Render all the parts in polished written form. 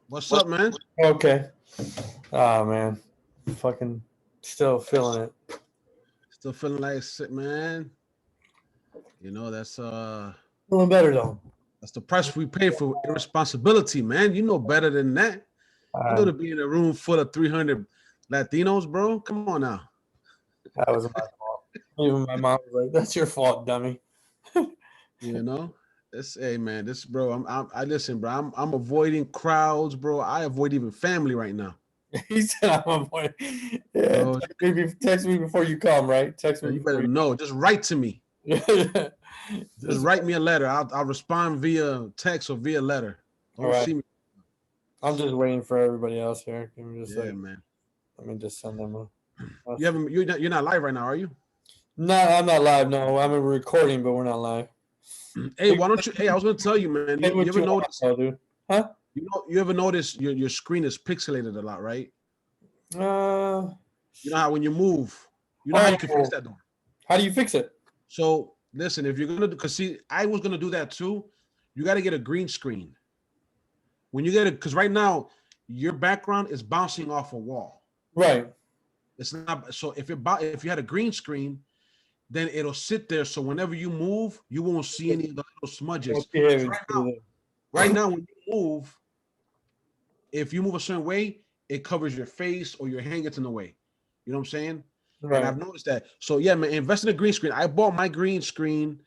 What's up, man? Okay. Ah, man. Fucking still feeling it. Still feeling like sick, man. You know, that's Feeling better though. that's the price we pay for irresponsibility, man. You know better than that. You know to be in a room full of 300 Latinos, bro. Come on now. That was my fault. Even my mom was like, "That's your fault, dummy." You know, hey man, this bro. I listen, bro. I'm avoiding crowds, bro. I avoid even family right now. He said, "I'm avoiding." Yeah, text me before you come, right? Text me. You better know. Just write to me. Just write me a letter. I'll respond via text or via letter. Don't see me. I'm just waiting for everybody else here. Man. Let me just send them. You're not live right now, are you? No, I'm not live. No, I'm recording, but we're not live. Hey, why don't you? Hey, I was gonna tell you, man. You ever notice? Dude? Huh? You ever notice your screen is pixelated a lot, right? You know how when you move, you know how you can fix that though. How do you fix it? So listen, if you're gonna do, cause see, I was gonna do that too. You got to get a green screen. When you get it, because right now your background is bouncing off a wall. Right. It's not. So if you had a green screen, then it'll sit there. So whenever you move, you won't see any of the little smudges. Right now, when you move, if you move a certain way, it covers your face or your hand gets in the way. You know what I'm saying? Right. And I've noticed that. So yeah, man, invest in a green screen. I bought my green screen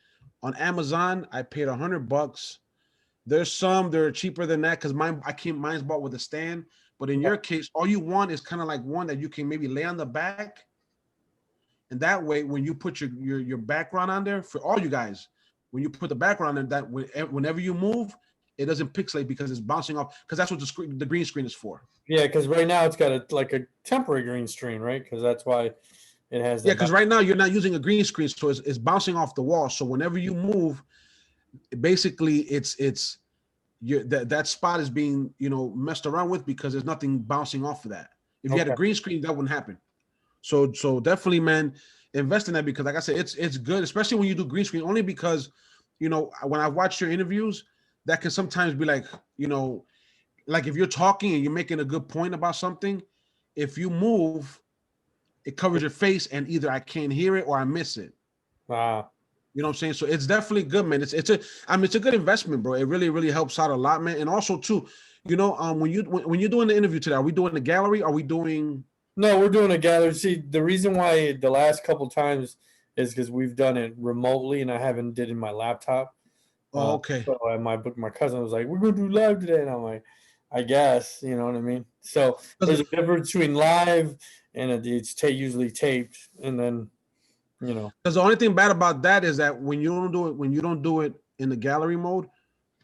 on Amazon. I paid $100. There's some that are cheaper than that because mine's bought with a stand. But in your case, all you want is kind of like one that you can maybe lay on the back. And that way, when you put your background on there, for all you guys, when you put the background in, that whenever you move, it doesn't pixelate because it's bouncing off. Because that's what the green screen is for. Yeah, because right now it's got a temporary green screen, right? Because that's why it has. Yeah, because right now you're not using a green screen, so it's bouncing off the wall. So whenever you move, basically it's that spot is being messed around with because there's nothing bouncing off of that. If you had a green screen, that wouldn't happen. So definitely, man, invest in that because, like I said, it's good, especially when you do green screen. Only because, when I watch your interviews, that can sometimes be like, like if you're talking and you're making a good point about something, if you move, it covers your face, and either I can't hear it or I miss it. Wow. You know what I'm saying? So it's definitely good, man. It's a good investment, bro. It really, really helps out a lot, man. And also too, when you're doing the interview today, are we doing the gallery? Are we doing? No, we're doing a gallery. See, the reason why the last couple times is because we've done it remotely, and I haven't did it in my laptop. Oh, okay. So my cousin was like, "We're gonna do live today," and I'm like, "I guess," you know what I mean. So there's a difference between live and it's usually taped, and then, Because the only thing bad about that is that when you don't do it in the gallery mode,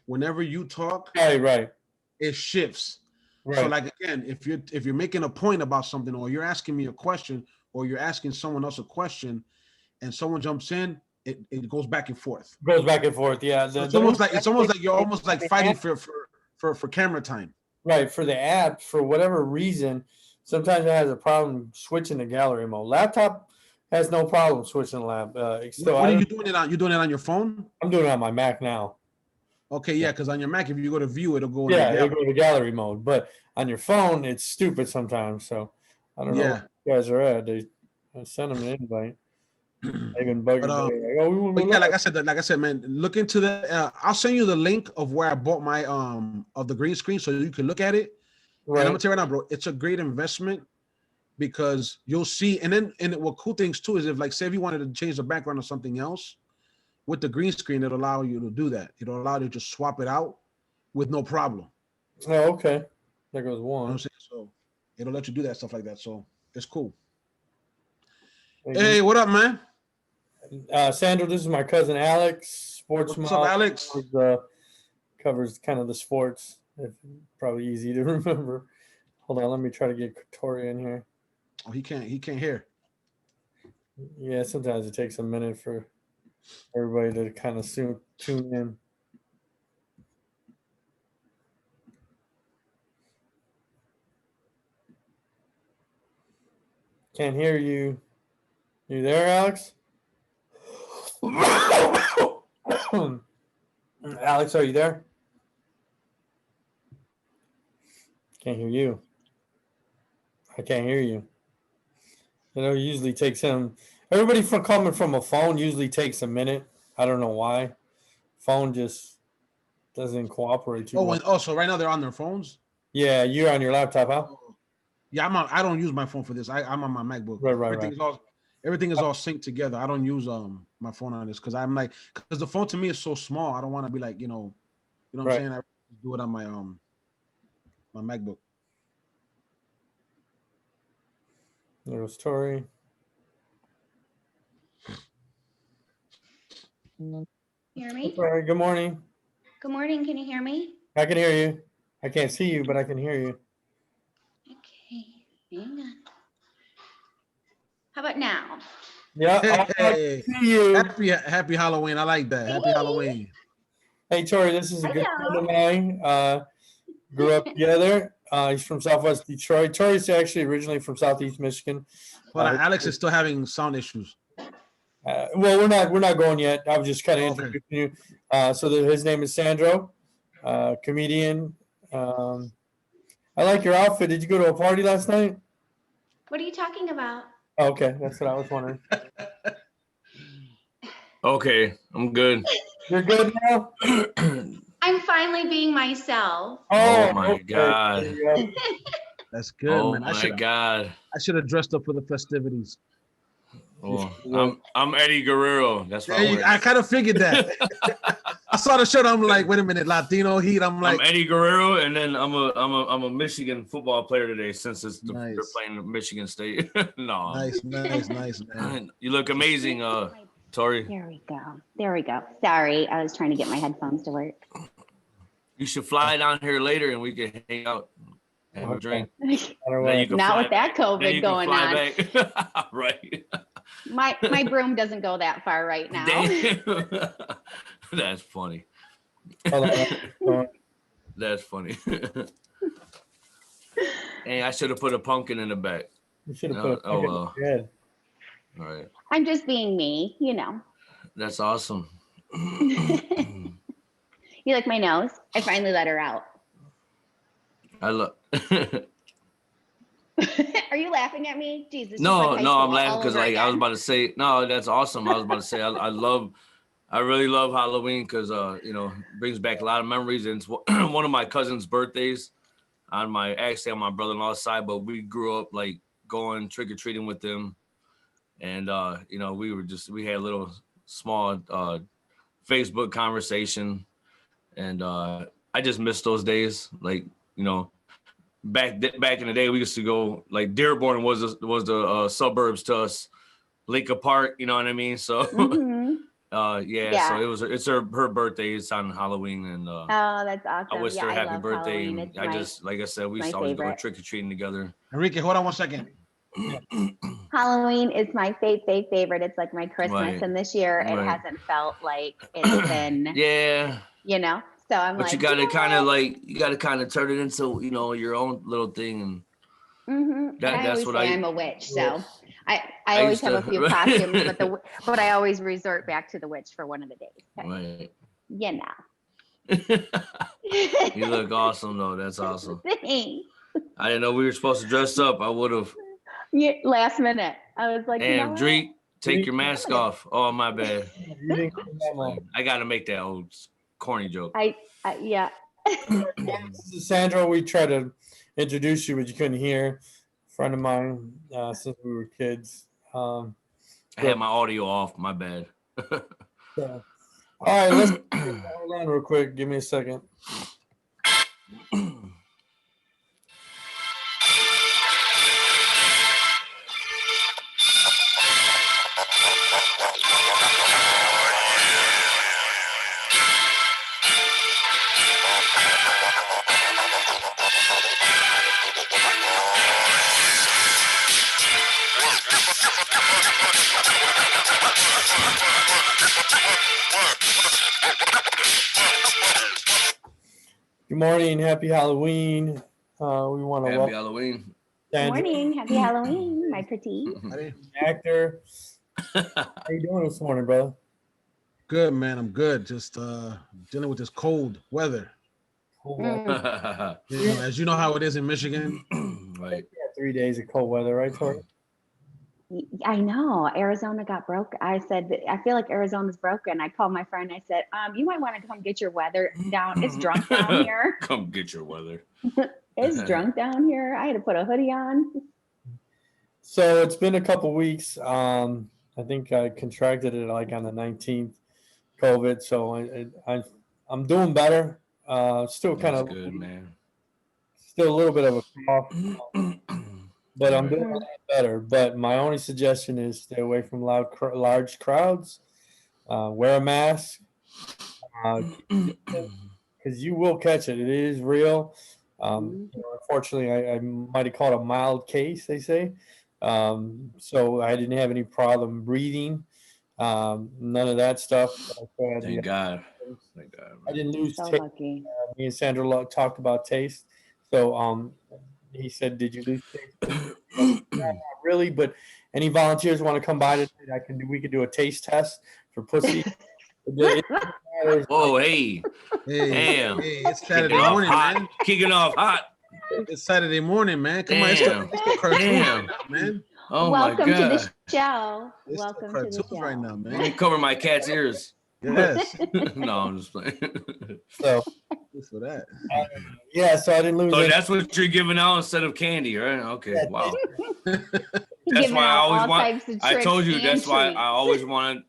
whenever you talk, right, it shifts. right. So like again, if you're making a point about something, or you're asking me a question, or you're asking someone else a question, and someone jumps in, it goes back and forth. Goes back and forth, yeah. So it's almost like you're almost like fighting for camera time. Right, for the app, for whatever reason, sometimes it has a problem switching to gallery mode. Laptop has no problem switching to lab. What are you doing it on? You're doing it on your phone? I'm doing it on my Mac now. Okay, yeah, because on your Mac, if you go to view, it'll go. It'll go to gallery mode. But on your phone, it's stupid sometimes. So I don't know where you guys are at. I sent them an invite. They've been bugging me. Like I said, man, look into the. I'll send you the link of where I bought my of the green screen so you can look at it. Right. And I'm gonna tell you right now, bro, it's a great investment because you'll see. And what cool things too is if say if you wanted to change the background or something else with the green screen, it'll allow you to do that. It'll allow you to just swap it out with no problem. Oh, okay. There goes one. You know what I'm saying? So it'll let you do that stuff like that. So it's cool. Hey, what up, man? Sandro, this is my cousin Alex. Sports What's up, Alex? Covers kind of the sports. Probably easy to remember. Hold on, let me try to get Tori in here. Oh, he can't hear. Yeah, sometimes it takes a minute for everybody to kind of tune in. Can't hear you. You there, Alex? Alex, are you there? Can't hear you. I can't hear you. It usually takes him. Everybody coming from a phone usually takes a minute. I don't know why. Phone just doesn't cooperate too well. So right now they're on their phones? Yeah, you're on your laptop, huh? Yeah, I don't use my phone for this. I'm on my MacBook. Right. Everything is all synced together. I don't use my phone on this because because the phone to me is so small. I don't want to be like, you know what I'm saying? I do it on my my MacBook. There was Tori. Hear me? Tori, good morning. Good morning. Can you hear me? I can hear you. I can't see you, but I can hear you. Okay, hang on. How about now? Yeah. Hey, see you. Happy Halloween. I like that. Happy Halloween. Hey, Tori, this is a good friend of mine. Grew up together. He's from Southwest Detroit. Tori's actually originally from Southeast Michigan. But Alex is still having sound issues. Well, we're not going yet. I was just kind of introducing you. So his name is Sandro, comedian. I like your outfit. Did you go to a party last night? What are you talking about? Oh, okay, that's what I was wondering. Okay, I'm good. You're good now? I'm finally being myself. Oh my God. That's good, man. Oh my God. I should have dressed up for the festivities. Oh, I'm Eddie Guerrero. That's what I kind of figured that. I saw the shirt. I'm like, wait a minute, Latino heat. I'm Eddie Guerrero, and then I'm a Michigan football player today since they're playing Michigan State. No. Nice, man. You look amazing, Tori. There we go. Sorry, I was trying to get my headphones to work. You should fly down here later, and we can hang out and have a drink. Not with that COVID going on. Right. My broom doesn't go that far right now. That's funny. That's funny. Hey, I should have put a pumpkin in the back. You should have put a pumpkin in the head. All right. I'm just being me, That's awesome. You like my nose? I finally let her out. I love. Are you laughing at me? Jesus. No, I'm laughing because I was about to say, no, that's awesome. I was about to say, I love I really love Halloween because brings back a lot of memories. And it's one of my cousin's birthdays on my brother-in-law's side, but we grew up like going trick-or-treating with them. And we had a little small Facebook conversation, and I just miss those days. Like, back in the day, we used to go, like, Dearborn was the suburbs to us, Lincoln Park, you know what I mean? So so it's her birthday. It's on Halloween, and oh, that's awesome. I wished her happy love birthday. Halloween. And like I said, we used to always go trick-or-treating together. Enrique, hold on one second. Halloween is my favorite. It's like my Christmas, Right. and this year it hasn't felt like it's been. Yeah. So I'm but like, you gotta kind of turn it into your own little thing, and that's what I'm a witch, so I always have a few costumes, but I always resort back to the witch for one of the days. Right. You look awesome though. That's awesome. Thanks. I didn't know we were supposed to dress up. I would have. Yeah, last minute. I was like, and Drake, take your mask off. Oh, my bad. I gotta make that old corny joke. Yeah. This is Sandro. We tried to introduce you, but you couldn't hear. A friend of mine since we were kids. I had my audio off. My bad. All right, let's hold on real quick. Give me a second. Good morning, happy Halloween. We want to welcome Halloween. Good morning, happy Halloween, my pretty actor. How you doing this morning, brother? Good, man. I'm good. Just dealing with this cold weather. As you know how it is in Michigan. Right. 3 days of cold weather, right, Tori? I know. Arizona got broke. I said, I feel like Arizona's broken. I called my friend. I said, you might want to come get your weather down. It's drunk down here. Come get your weather. It's drunk down here. I had to put a hoodie on. So it's been a couple weeks. I think I contracted it like on the 19th, COVID. So I'm doing better. Still kind of good, man. Still a little bit of a cough. But I'm doing a lot better. But my only suggestion is stay away from large crowds. Wear a mask. Because you will catch it. It is real. Unfortunately, I might have caught a mild case, they say. So I didn't have any problem breathing. None of that stuff. Thank God. I didn't lose so taste. Lucky. Me and Sandro talked about taste. So he said, "Did you lose taste?" Not really, but any volunteers want to come by tonight? We could do a taste test for pussy. Whoa, hey, damn! Hey, it's Saturday morning, man. Kicking off hot. It's Saturday morning, man. Come on, it's the cartoon, man. Oh Welcome my God. to the show. It's Welcome the to the show. right now, man. Let me cover my cat's ears. Yes. No, I'm just playing. So Just for that. Yeah, so I didn't lose. So that's what you're giving out instead of candy, right? Okay, Yeah, wow. Giving That's why I out always all want. types of I tricks told you and that's why treats. I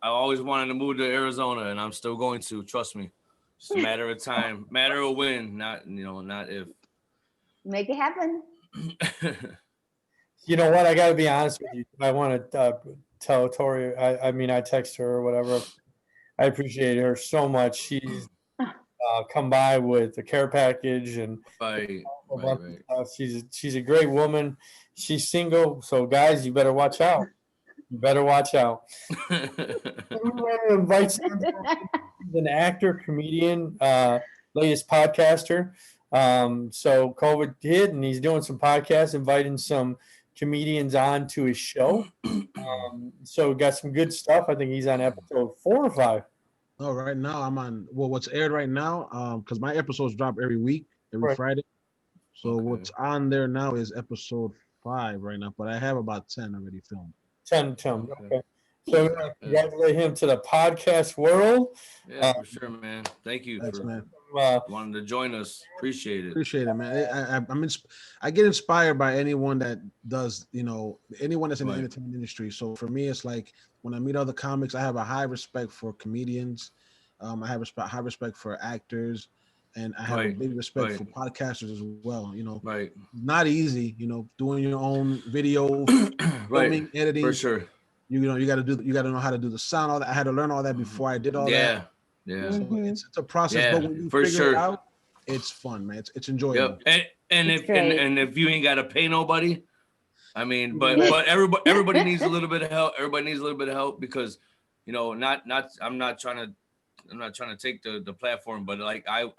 always wanted to move to Arizona, and I'm still going to. Trust me, it's a matter of time, matter of when, not if. Make it happen. You know what? I got to be honest with you. I want to tell Tori. I mean, I text her or whatever. I appreciate her so much. She's come by with a care package and Right. She's a great woman. She's single, so guys, you better watch out. You better watch out. We want to invite Sandro. He's an actor, comedian, latest podcaster. So COVID hit, and he's doing some podcasts, inviting some comedians on to his show. So we got some good stuff. I think he's on episode 4 or 5. Oh, right now I'm on what's aired right now, because my episodes drop every week, every Friday. So what's on there now is episode 5 right now, but I have about 10 already filmed. 10. Okay. So congratulate him to the podcast world. Yeah, for sure, man. Thank you Thanks, for man. wanting to join us. Appreciate it. Appreciate it, man. I get inspired by anyone that does, anyone that's in the Right. entertainment industry. So for me, it's like when I meet other comics, I have a high respect for comedians. I have high respect for actors, and I have a Right, big respect right. for podcasters as well. Right. Not easy, doing your own video, Right. filming, editing. For sure. You got to know how to do the sound. All that. I had to learn all that before I did all that. Yeah. So it's a process, Yeah, but when you for figure sure. it out, it's fun, man. It's enjoyable. Yep. And It's if great. and if you ain't got to pay nobody, I mean, but Yeah. but everybody needs a little bit of help. Everybody needs a little bit of help because, I'm not trying to take the platform, but like I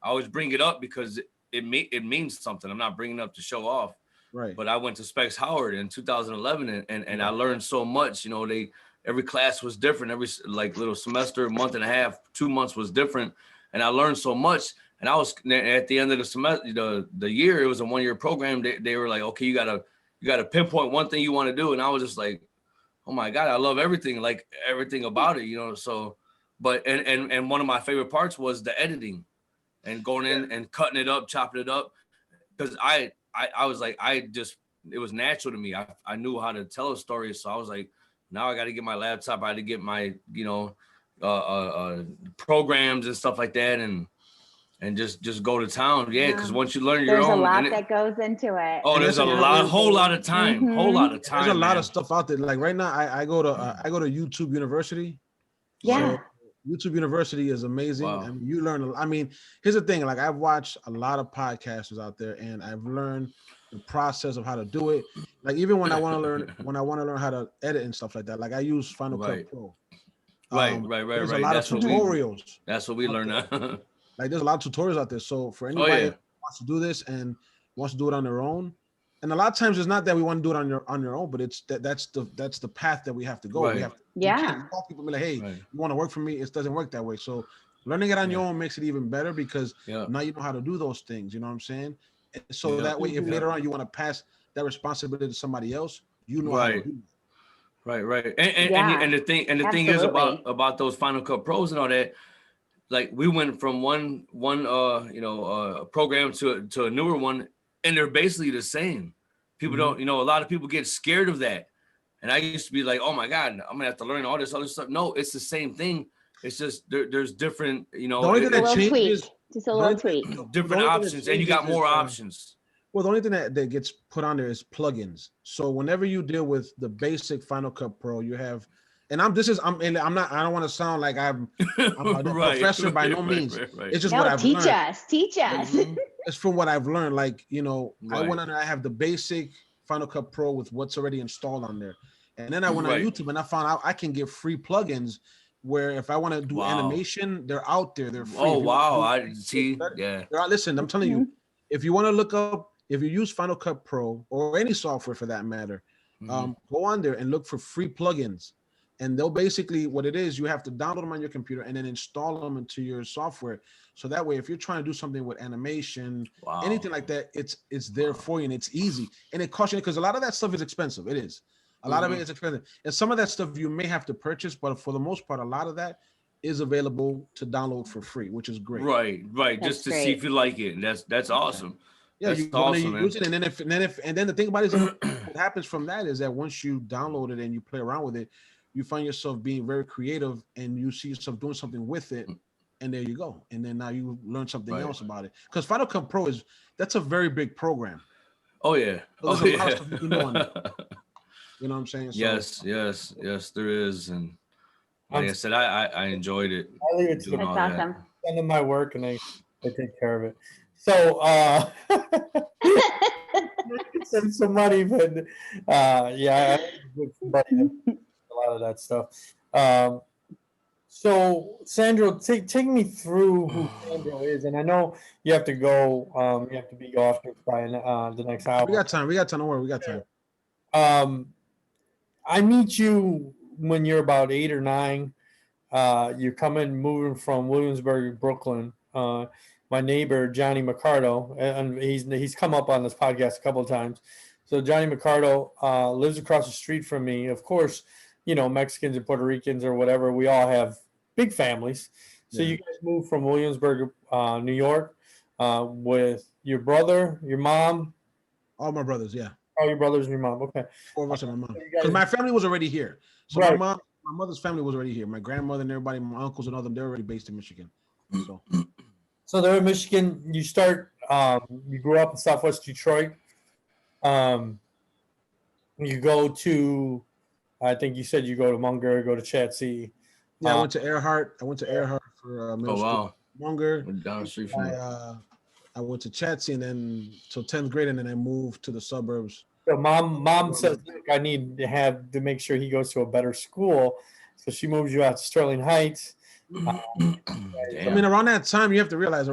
always bring it up because it means something. I'm not bringing it up to show off. Right. But I went to Specs Howard in 2011 and I learned so much. Every class was different. Every like little semester, month and a half, 2 months was different. And I learned so much. And I was at the end of the semester, the year, it was a 1-year program. They were like, okay, you gotta pinpoint one thing you want to do. And I was just like, oh my God, I love everything, like everything about it, so, but, and one of my favorite parts was the editing and going in and cutting it up, chopping it up. Cause I was like, it was natural to me. I knew how to tell a story. So I was like, now I got to get my laptop. I had to get my, programs and stuff like that. And just go to town. Yeah. Cause once you learn your own. There's a lot that goes into it. Oh, there's a whole lot of time. Whole lot of time. There's a lot of stuff out there. Like right now, I go to YouTube University. Yeah. So YouTube University is amazing. Wow. I mean, you learn. I mean, here's the thing. Like I've watched a lot of podcasters out there, and I've learned the process of how to do it. Like even when I want to learn how to edit and stuff like that. Like I use Final Cut Pro. Right. There's a lot of tutorials. That's what we learned. Like there's a lot of tutorials out there. So for anybody that wants to do this and wants to do it on their own, and a lot of times it's not that we want to do it on your own, but it's that's the path that we have to go. Right. We have to, Yeah. You can't call people and be like, hey, you want to work for me? It doesn't work that way. So learning it on your own makes it even better because now you know how to do those things. You know what I'm saying? And so that way, if later on you want to pass that responsibility to somebody else, you know how to do that. Right. And the thing is about those Final Cut Pros and all that. Like we went from one program to a newer one, and they're basically the same. People don't, a lot of people get scared of that. And I used to be like, oh my God, I'm gonna have to learn all this other stuff. No, it's the same thing. It's just there's different, The only thing that changes, just a little tweak. Different options, and you got more options. Well, the only thing that gets put on there is plugins. So whenever you deal with the basic Final Cut Pro, you have, and I don't want to sound like I'm a professor by no means. It's just what I've learned. Teach us. It's from what I've learned. Like, I went on there, I have the basic Final Cut Pro with what's already installed on there. And then I went on YouTube and I found out I can get free plugins where if I want to do animation, they're out there. They're free. Oh, wow. I see. Yeah. Listen, I'm telling you, if you want to look up, if you use Final Cut Pro or any software for that matter, go on there and look for free plugins. And they'll basically, what it is, you have to download them on your computer and then install them into your software. So that way, if you're trying to do something with animation, anything like that, it's there for you and it's easy. And it costs you, because a lot of that stuff is expensive. It is. A lot of it is expensive. And some of that stuff you may have to purchase, but for the most part, a lot of that is available to download for free, which is great. Right. Just to see if you like it. And that's awesome. Yeah, that's you awesome, use it, and then the thing about it is what happens from that is that once you download it and you play around with it, you find yourself being very creative and you see yourself doing something with it, and there you go. And then now you learn something else about it. Because Final Cut Pro that's a very big program. Oh yeah. So there's a lot of stuff you can do on it. You know what I'm saying? So, yes, there is. And like I said, I enjoyed it. I leave it to That's awesome. Send them my work and they take care of it. So send some money, but I give somebody a lot of that stuff. So Sandro, take me through who Sandro is, and I know you have to go. You have to be off by the next hour. We got time. Don't worry, we got time. I meet you when you're about 8 or 9. You're moving from Williamsburg, Brooklyn. My neighbor Johnny Mercado, and he's come up on this podcast a couple of times. So Johnny Mercado lives across the street from me. Of course, Mexicans and Puerto Ricans or whatever, we all have big families. So Yeah. you guys moved from Williamsburg, New York, with your brother, your mom, All my brothers, yeah. all your brothers and your mom. Okay. 4 of us and my mom. So you Because guys- my family was already here. So Right. my mother's family was already here. My grandmother and everybody, my uncles and all them, they're already based in Michigan. So they're in Michigan. You you grew up in Southwest Detroit. You go to, I think you said you go to Munger, go to Chatsey. Yeah, I went to Earhart. for middle Oh, school. wow. Munger. We're down the street from it. I went to Chatsey and then till 10th grade, and then I moved to the suburbs. So mom says, look, I need to have to make sure he goes to a better school. So she moves you out to Sterling Heights. I mean, around that time, you have to realize it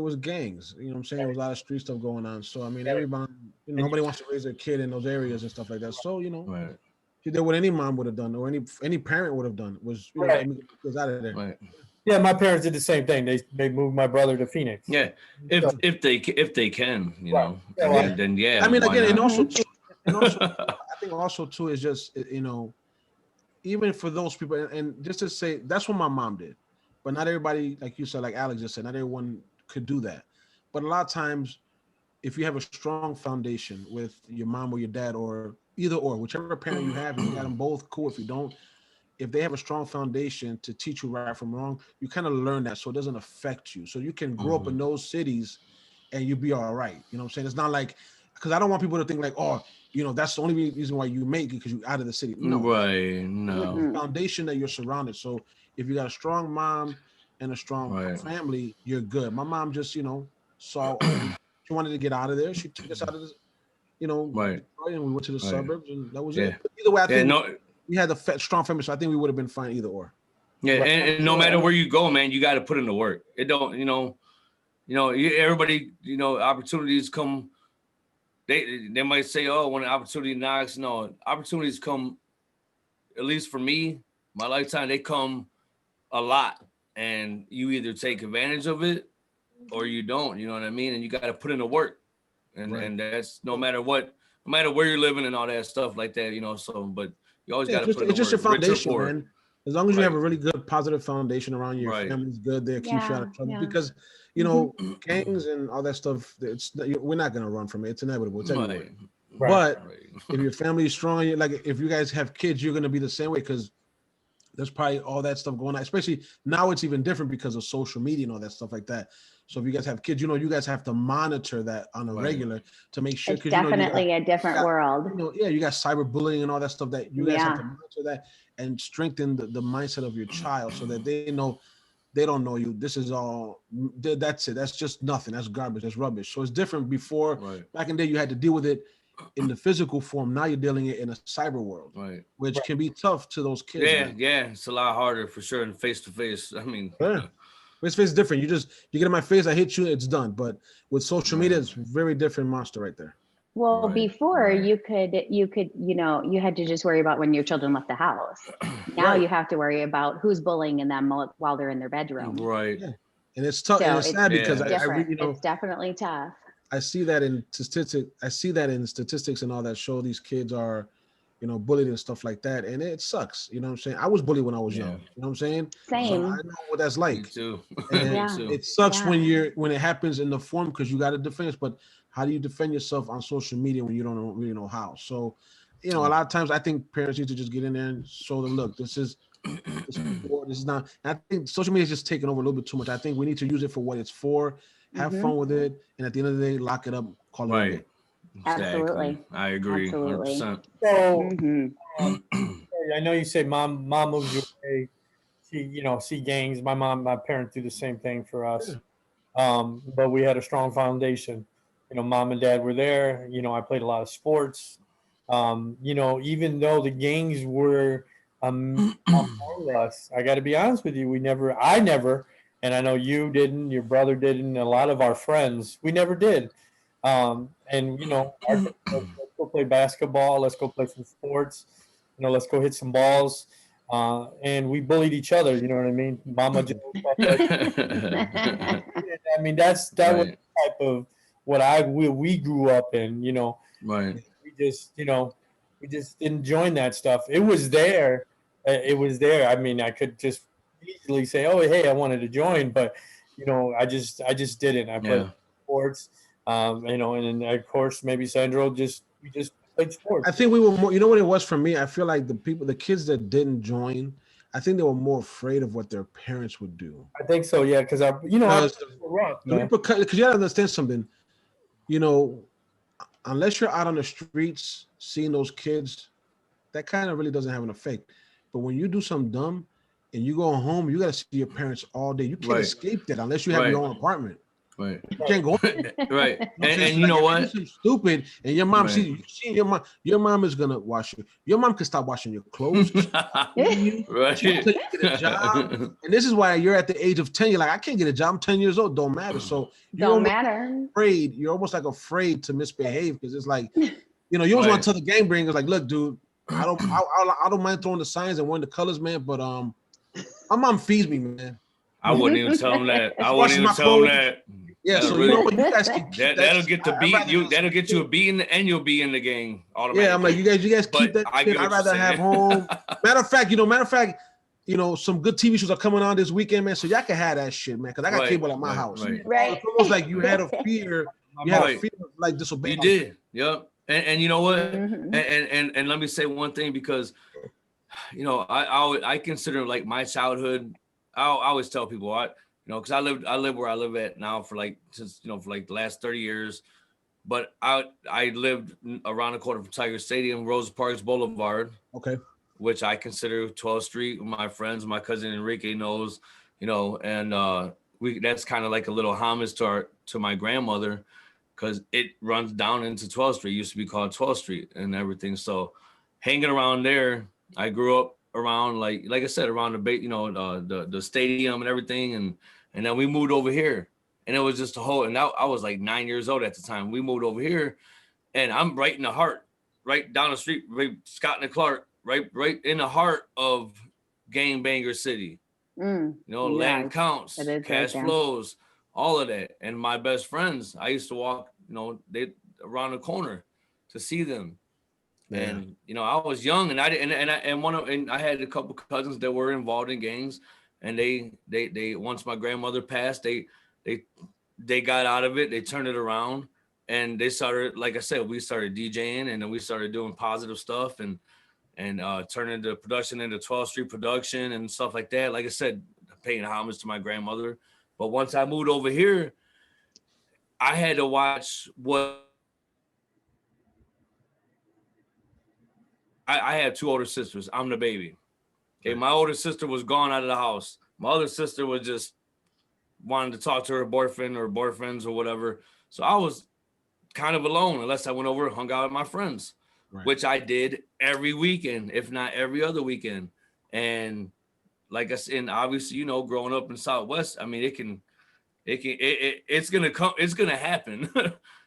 was gangs. You know what I'm saying? There was a lot of street stuff going on. So I mean, everybody, nobody wants to raise their kid in those areas and stuff like that. So Right. she did what any mom would have done, or any parent would have done. Was Right. was out of there. Right. Yeah, my parents did the same thing. They moved my brother to Phoenix. Yeah. If they can, Right. then yeah. I mean, why again, not? and also, I think also too is just even for those people, and just to say that's what my mom did, but not everybody, like you said, like Alex just said, not everyone could do that. But a lot of times, if you have a strong foundation with your mom or your dad, or either or, whichever parent you have, and you got them both, cool. If you don't, if they have a strong foundation to teach you right from wrong, you kind of learn that so it doesn't affect you. So you can grow up in those cities and you'll be all right. You know what I'm saying? It's not like, because I don't want people to think like, oh, that's the only reason why you make it because you're out of the city. No. Right. No. Foundation that you're surrounded. So if you got a strong mom and a strong family, you're good. My mom just, saw she wanted to get out of there. She took us out of this, Right. Detroit, and we went to the Right. suburbs, and that was Yeah. it. But either way, I think no, we had a strong family, so I think we would have been fine either or. yeah, and no matter where you go, man, you got to put in the work. It don't, everybody, opportunities come. They might say, oh, when an opportunity knocks, no, opportunities come. At least for me, my lifetime, they come a lot, and you either take advantage of it or you don't. You know what I mean? And you got to put in the work, and that's no matter where you're living and all that stuff like that. So, but you always got to put in the work. It's just your foundation, man. As long as you have a really good, positive foundation around you, your family's good there, keeps you out of trouble. Because, gangs and all that stuff, we're not going to run from it. It's inevitable. It's everywhere. But if your family is strong, like if you guys have kids, you're going to be the same way because there's probably all that stuff going on. Especially now, it's even different because of social media and all that stuff like that. So if you guys have kids, you guys have to monitor that on a regular to make sure. It's definitely a different world. You got cyberbullying and all that stuff that you guys have to monitor that and strengthen the mindset of your child so that they don't know you. This is all, that's it. That's just nothing. That's garbage. That's rubbish. So it's different before. Back in the day, you had to deal with it in the physical form. Now you're dealing it in a cyber world, which can be tough to those kids. Yeah, it's a lot harder for sure than face to face. I mean, face to face is different. You get in my face, I hit you, it's done. But with social media, it's very different monster right there. Well, before you had to just worry about when your children left the house. Now you have to worry about who's bullying them while they're in their bedroom. Right. Yeah. And it's tough. So and it's sad because it's definitely tough. I see that in statistics and all that show these kids are, bullied and stuff like that. And it sucks. You know what I'm saying? I was bullied when I was young. You know what I'm saying? Same. So I know what that's like. Me too. And it sucks when it happens in the form because you got to defend. But how do you defend yourself on social media when you don't really know how? So, a lot of times I think parents need to just get in there and show them, look, this is not. And I think social media is just taking over a little bit too much. I think we need to use it for what it's for. Have fun with it, and at the end of the day, lock it up. Call it a day. Absolutely. I agree. Absolutely. 100%. So I know you say mom moved you away. She, see gangs. My parents do the same thing for us. But we had a strong foundation. Mom and dad were there. I played a lot of sports. Even though the gangs were among us, I got to be honest with you. I never, and I know you didn't, your brother didn't, a lot of our friends, we never did. Let's go play basketball. Let's go play some sports. Let's go hit some balls. And we bullied each other. You know what I mean? Mama Joe. I mean, that was the type of what we grew up in. Right. We just, We just didn't join that stuff. It was there. It was there. I mean, I could just easily say, "Oh, hey, I wanted to join," but I just didn't. I played sports, and then of course maybe Sandro we just played sports. I think we were more. You know what it was for me? I feel like the kids that didn't join, I think they were more afraid of what their parents would do. I think so, yeah, because because you gotta understand something. Unless you're out on the streets seeing those kids, that kind of really doesn't have an effect. But when you do something dumb and you go home, you gotta see your parents all day. You can't escape that unless you have your own apartment. Right. You can't go. Right. And you know what? Stupid. And your mom sees your mom. Your mom is gonna wash you. Your mom can stop washing your clothes. Right. She'll take you to get a job. And this is why you're at the age of 10. You're like, I can't get a job. I'm 10 years old. Don't matter. So don't matter. Afraid. You're almost like afraid to misbehave because it's like, you always want to tell the game bringers, like, look, dude, I don't mind throwing the signs and wearing the colors, man. But my mom feeds me, man. I wouldn't even tell them that. I wouldn't even tell them that. Yeah, so really, you guys can keep that'll get to beat you. That'll get you a beating, and you'll be in the game automatically. Yeah, I'm like, you guys keep that. I'd rather have home. Matter of fact, some good TV shows are coming on this weekend, man. So y'all can have that shit, man. Because I got cable at my house. Right. It's almost like you had a fear. You had a fear of like disobeying. You did. Yep. And you know what? And let me say one thing because, I consider like my childhood. I always tell people because I live where I live at now for like the last 30 years, but I lived around the corner from Tiger Stadium, Rosa Parks Boulevard. Okay. Which I consider 12th Street. My friends, my cousin Enrique knows, and that's kind of like a little homage to my grandmother, because it runs down into 12th Street. It used to be called 12th Street and everything. So hanging around there, I grew up around like I said, around the stadium and everything, and then we moved over here, and it was just a whole. And I was like 9 years old at the time. We moved over here, and I'm right in the heart, right down the street, right, Scott and Clark, right in the heart of Game Banger City. Land counts, cash flows, all of that. And my best friends, I used to walk, they around the corner to see them. Yeah. And I was young, and I had a couple cousins that were involved in gangs, and they once my grandmother passed, they got out of it, they turned it around, and they started, like I said, we started DJing, and then we started doing positive stuff and turning the production into 12th Street production and stuff like that. Like I said, paying homage to my grandmother. But once I moved over here, I had to watch what I had two older sisters. I'm the baby. Okay, my older sister was gone out of the house. My other sister was just wanted to talk to her boyfriend or boyfriends or whatever. So I was kind of alone unless I went over and hung out with my friends, which I did every weekend, if not every other weekend. And like I said, and obviously, growing up in Southwest, I mean, it's gonna happen.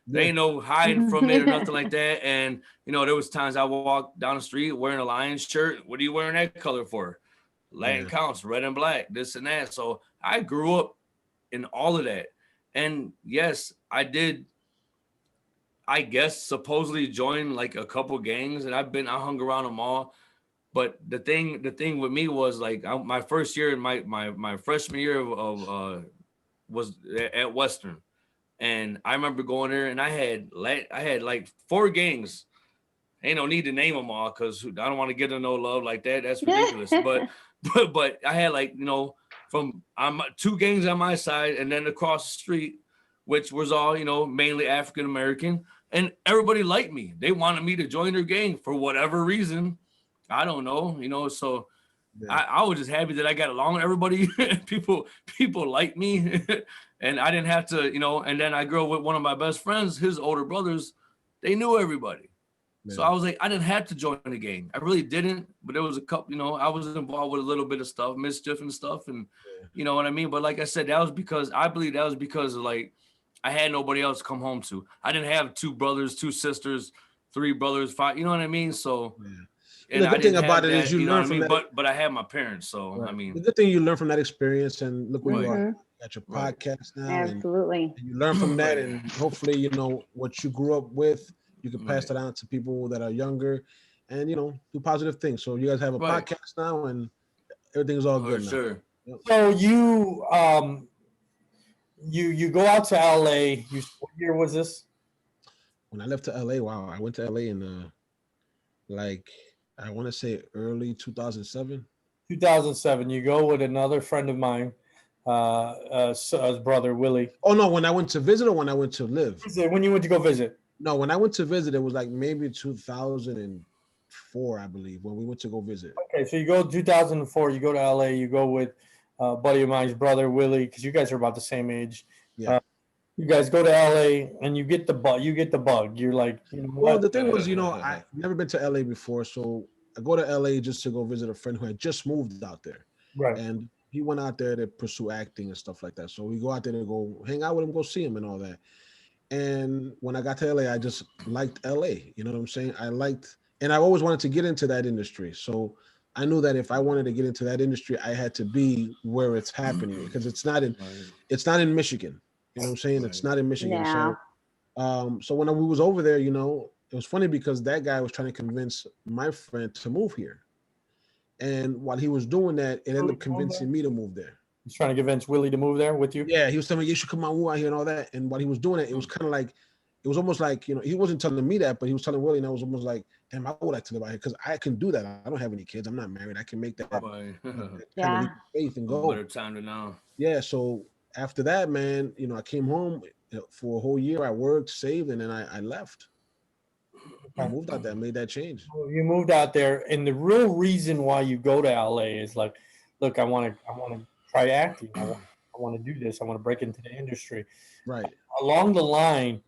There ain't no hiding from it or nothing like that. And there was times I walked down the street wearing a Lions shirt. What are you wearing that color for? Latin counts, red and black, this and that. So I grew up in all of that. And yes, I did, I guess, supposedly join like a couple gangs, and I hung around them all. But the thing with me was like my first year, my freshman year of was at Western. And I remember going there, and I had like 4 gangs. Ain't no need to name them all because I don't want to get no love like that. That's ridiculous. but I had like from 2 gangs on my side, and then across the street, which was all mainly African American, and everybody liked me. They wanted me to join their gang for whatever reason. I don't know. So. Yeah. I was just happy that I got along with everybody. people like me, and I didn't have to, and then I grew up with one of my best friends, his older brothers, they knew everybody. Yeah. So I was like, I didn't have to join the gang. I really didn't, but there was a couple, I was involved with a little bit of stuff, mischief and stuff. And you know what I mean? But like I said, I believe that was because of like, I had nobody else to come home to. I didn't have 2 brothers, 2 sisters, 3 brothers, 5, you know what I mean? So And the good thing about it is you learn from that. But I have my parents, so I mean, the good thing you learn from that experience, and look where you are at your podcast now. Absolutely. And you learn from that, and hopefully, what you grew up with, you can pass that on to people that are younger. and do positive things. So you guys have a Right. podcast now, and everything's all For good now. sure. Yep. So you go out to LA. What year was this? When I left to LA, wow, I went to LA in like I want to say early 2007. 2007. You go with another friend of mine, his brother Willie. Oh no, when I went to visit or when I went to live? When you went to go visit? No, when I went to visit, it was like maybe 2004, I believe, when we went to go visit. Okay, so you go 2004. You go to LA. You go with a buddy of mine's brother Willie, because you guys are about the same age. Yeah. You guys go to LA and you get the bug. You're like, Well, the thing was, I've never been to LA before, so I go to LA just to go visit a friend who had just moved out there. Right. And he went out there to pursue acting and stuff like that. So we go out there to go hang out with him, go see him and all that. And when I got to LA, I just liked LA. You know what I'm saying? And I always wanted to get into that industry. So I knew that if I wanted to get into that industry, I had to be where it's happening, because it's not in Michigan. You know what I'm saying? Right. It's not in Michigan. Yeah. So when we was over there, it was funny because that guy was trying to convince my friend to move here. And while he was doing that, it ended up convincing me to move there. He's trying to convince Willie to move there with you? Yeah, he was telling me, you should come out here and all that. And while he was doing it, it was kind of like, it was almost like, he wasn't telling me that, but he was telling Willie, and I was almost like, damn, I would like to live out here because I can do that. I don't have any kids. I'm not married. I can make that kind of leap of faith and go. Better time than now. Yeah, so after that, man, I came home for a whole year. I worked, saved, and then I left. I moved out there, made that change. You moved out there, and the real reason why you go to LA is like, look, I want to try acting. I want to do this. I want to break into the industry. Right. Along the line,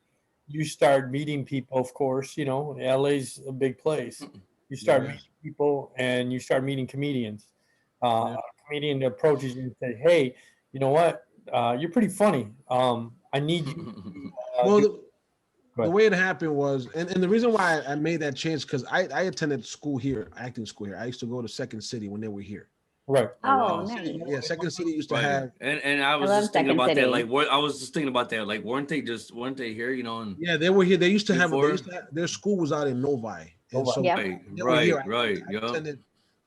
you start meeting people. Of course, LA's a big place. You start meeting people, and you start meeting comedians. A comedian approaches you and say, "Hey, you know what? You're pretty funny. I need you." Well, the way it happened was, and the reason why I made that change, because I attended school here, acting school here. I used to go to Second City when they were here. Right. Oh, nice. Yeah, Second City used to have. And I was just thinking about that. Like, I was just thinking about that. Like, weren't they here? And yeah, they were here. They used to have. Their school was out in Novi. And so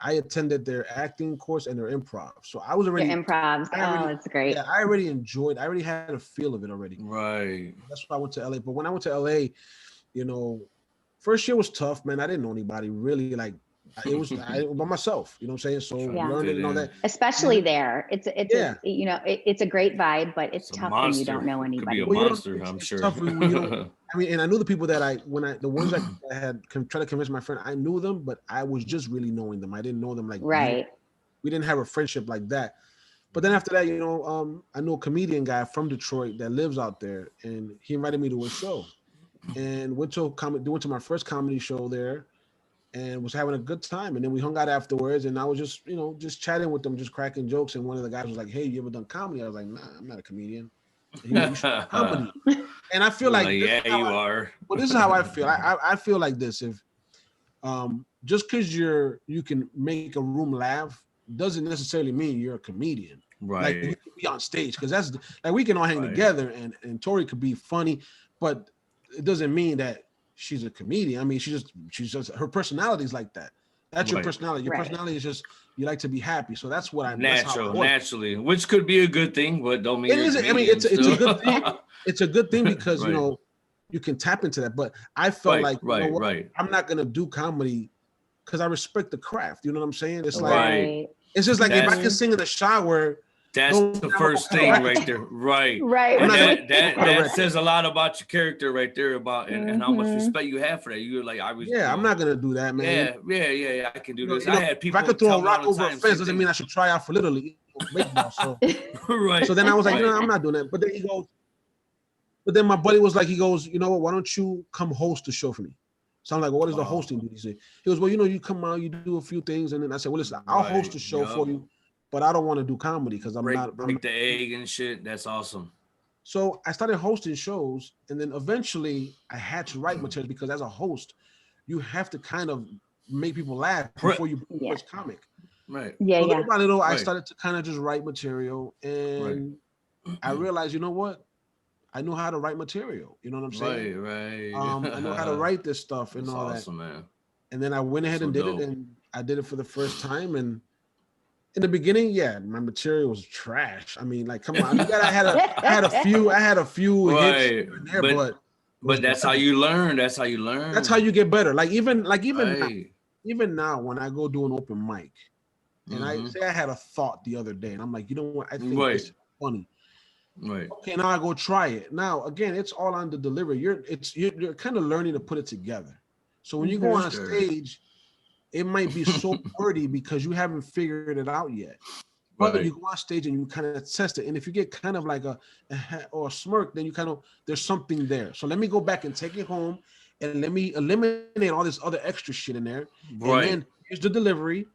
I attended their acting course and their improv. So I was already improvs. It's great. Yeah, I already enjoyed. I already had a feel of it already. Right. That's why I went to LA. But when I went to LA, first year was tough, man. I didn't know anybody really. Like, it was by myself. You know what I'm saying? So learning and all that. Especially there, it's a great vibe, but it's tough when you don't know anybody. Could be a monster, I'm sure. Tough when and I knew the people that the ones that I had tried to convince my friend, I knew them, but I was just really knowing them. I didn't know them like right. We didn't have a friendship like that. But then after that, I know a comedian guy from Detroit that lives out there, and he invited me to a show, and went to my first comedy show there, and was having a good time. And then we hung out afterwards, and I was just chatting with them, just cracking jokes. And one of the guys was like, "Hey, you ever done comedy?" I was like, "Nah, I'm not a comedian." And he was like, comedy. And I feel like you are. Well, this is how I feel. I feel like this: if just because you can make a room laugh doesn't necessarily mean you're a comedian. Right. Like, you can be on stage, because that's like, we can all hang together, and Tori could be funny, but it doesn't mean that she's a comedian. I mean, she's just her personality is like that. That's your personality. Your personality is just, you like to be happy. So that's what I'm naturally, which could be a good thing, but don't mean it is. I mean, it's a good thing. It's a good thing because you can tap into that. But I felt like I'm not gonna do comedy because I respect the craft. You know what I'm saying? It's like it's just like, if I can sing in the shower. That's the first thing right there. Right. And that says a lot about your character right there, about and how much respect you have for that. You're like, I'm not gonna do that, man. Yeah. I can do this. I had people. If I could throw a rock over a fence, doesn't mean I should try out for Little League baseball. So So then I was like, no, I'm not doing that. But then he goes. But then my buddy was like, he goes, you know what? Why don't you come host the show for me? So I'm like, well, what does the hosting do? He goes, well, you come out, you do a few things, and then I said, well, listen, I'll host the show for you. But I don't want to do comedy because I'm not break the egg and shit. That's awesome. So I started hosting shows, and then eventually I had to write material, because as a host, you have to kind of make people laugh before you be the first comic. Right. So little by little, I started to kind of just write material, and I realized, you know what? I know how to write material. You know what I'm saying? Right. I know how to write this stuff and That's all awesome, that. Man. And then I went ahead and did it, and I did it for the first time. And in the beginning, yeah, my material was trash. I mean, like, come on. I had a few hits here and there, but that's how you learn. That's how you learn. That's how you get better. Even now, when I go do an open mic, and I say I had a thought the other day, and I'm like, you know what? I think this is funny. Right. Okay, now I go try it. Now, again, it's all on the delivery. You're kind of learning to put it together. So when you go on stage, it might be so wordy because you haven't figured it out yet. But you go on stage and you kind of test it. And if you get kind of like a smirk, then you kind of, there's something there. So let me go back and take it home and let me eliminate all this other extra shit in there. And then here's the delivery.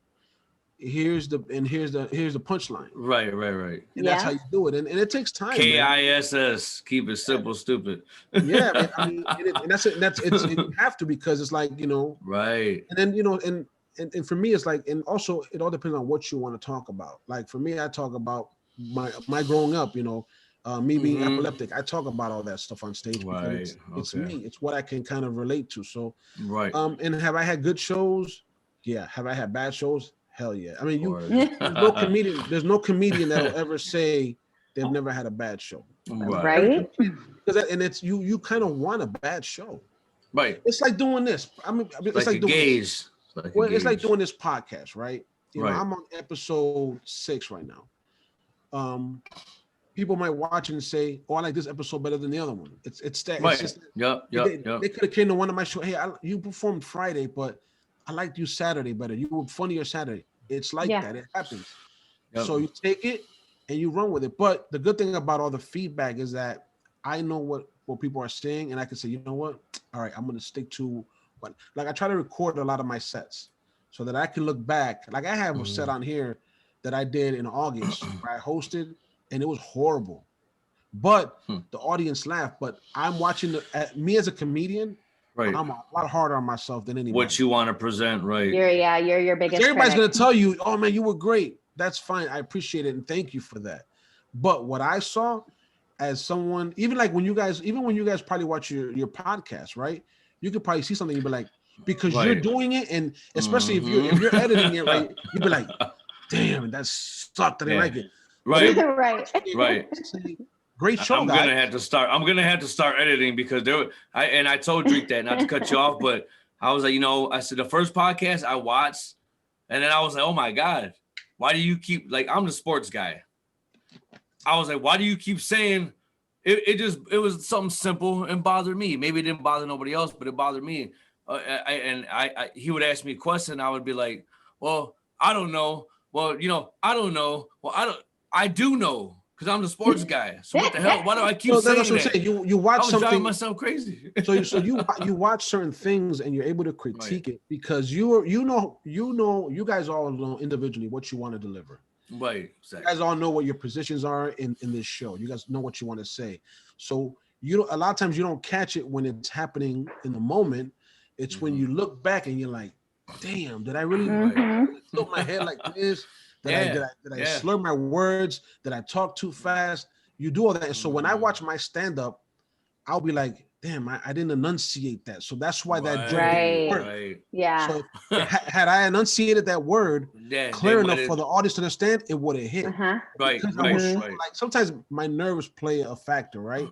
Here's the punchline. Right. And that's how you do it. And it takes time. KISS, keep it simple, stupid. Yeah, man. I mean, and that's it. You have to, because it's like, right. And then, and for me, it's like, and also it all depends on what you want to talk about. Like for me, I talk about my growing up, me being epileptic. I talk about all that stuff on stage because it's me. It's what I can kind of relate to. So, and have I had good shows? Yeah. Have I had bad shows? Hell yeah. I mean, there's no comedian that'll ever say they've never had a bad show. Right. Because it's you kind of want a bad show. Right. It's like doing this. I mean, it's like doing gaze. It's like doing this podcast, right? I'm on episode 6 right now. People might watch and say, "Oh, I like this episode better than the other one." It's that. Right. It's just, They could have came to one of my shows. Hey, you performed Friday, but I liked you Saturday better. You were funnier Saturday. It's like that. It happens. Yep. So you take it and you run with it. But the good thing about all the feedback is that I know what people are saying, and I can say, you know what? All right, I'm going to stick to what. Like, I try to record a lot of my sets so that I can look back. Like, I have a set on here that I did in August where I hosted, and it was horrible. But the audience laughed. But I'm watching me as a comedian. Right. I'm a lot harder on myself than anybody. What you want to present, right? You're your biggest Everybody's going to tell you, oh man, you were great. That's fine. I appreciate it. And thank you for that. But what I saw as someone, even when you guys probably watch your podcast, right? You could probably see something, you'd be like, because you're doing it. And especially if you're editing it, right? You'd be like, damn, that sucked. I didn't like it. Right. Great show. I'm gonna have to start editing because I told Drake that, not to cut you off, but I was like, I said the first podcast I watched, and then I was like, oh my God, why do you keep, like, I'm the sports guy. I was like, why do you keep saying it was something simple and bothered me. Maybe it didn't bother nobody else, but it bothered me. He would ask me a question, I would be like, well, I don't know. Well, I don't know. Well, I do know. Because I'm the sports guy. So what the hell? Why do I keep saying that's what I'm saying. You watch something. Driving myself crazy. so you watch certain things and you're able to critique it because you guys all know individually what you want to deliver. Right. Exactly. You guys all know what your positions are in this show. You guys know what you want to say. So a lot of times you don't catch it when it's happening in the moment. It's when you look back and you're like, damn, did I really tilt my head like this? Did I slur my words? Did I talk too fast? You do all that. And so when I watch my stand-up, I'll be like, damn, I didn't enunciate that. So that's why that joke didn't work. Right. Yeah. So had I enunciated that word clear enough for the audience to understand, it would have hit. Right. Like sometimes my nerves play a factor, right?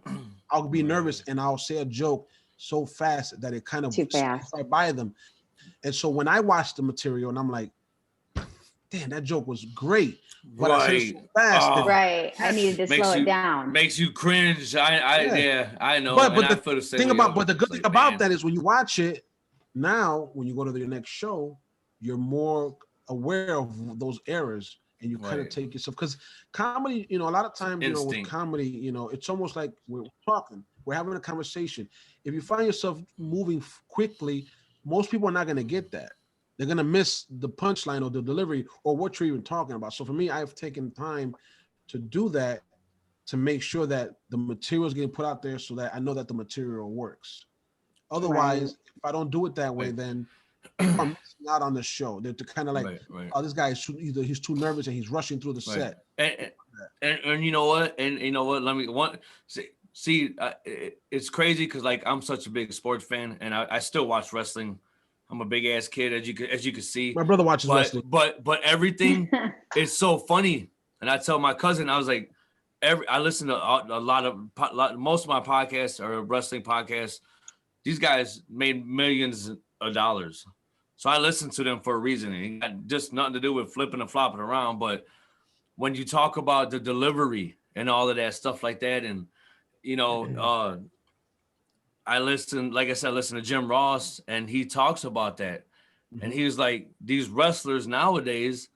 I'll be nervous and I'll say a joke so fast that it kind of slips right by them. And so when I watch the material and I'm like, damn, that joke was great. But I said it so fast. I needed to slow it down. Makes you cringe. I know. But the good thing about that is when you watch it, now when you go to your next show, you're more aware of those errors and you kind of take yourself, because comedy, a lot of times, with comedy, it's almost like we're talking, we're having a conversation. If you find yourself moving quickly, most people are not going to get that. They're going to miss the punchline or the delivery or what you're even talking about. So for me, I've taken time to do that, to make sure that the material is getting put out there so that I know that the material works. Otherwise, if I don't do it that way, then I'm missing out on the show. They're kind of like, oh, this guy is either he's too nervous and he's rushing through the set. And you know what? Let me see. It's crazy because like I'm such a big sports fan and I still watch wrestling. I'm a big ass kid, as you can see. My brother watches wrestling. But everything is so funny. And I tell my cousin, I was like, I listen to most of my podcasts are wrestling podcasts. These guys made millions of dollars. So I listen to them for a reason. It got just nothing to do with flipping and flopping around. But when you talk about the delivery and all of that stuff like that, and I listen to Jim Ross, and he talks about that. And he was like, these wrestlers nowadays,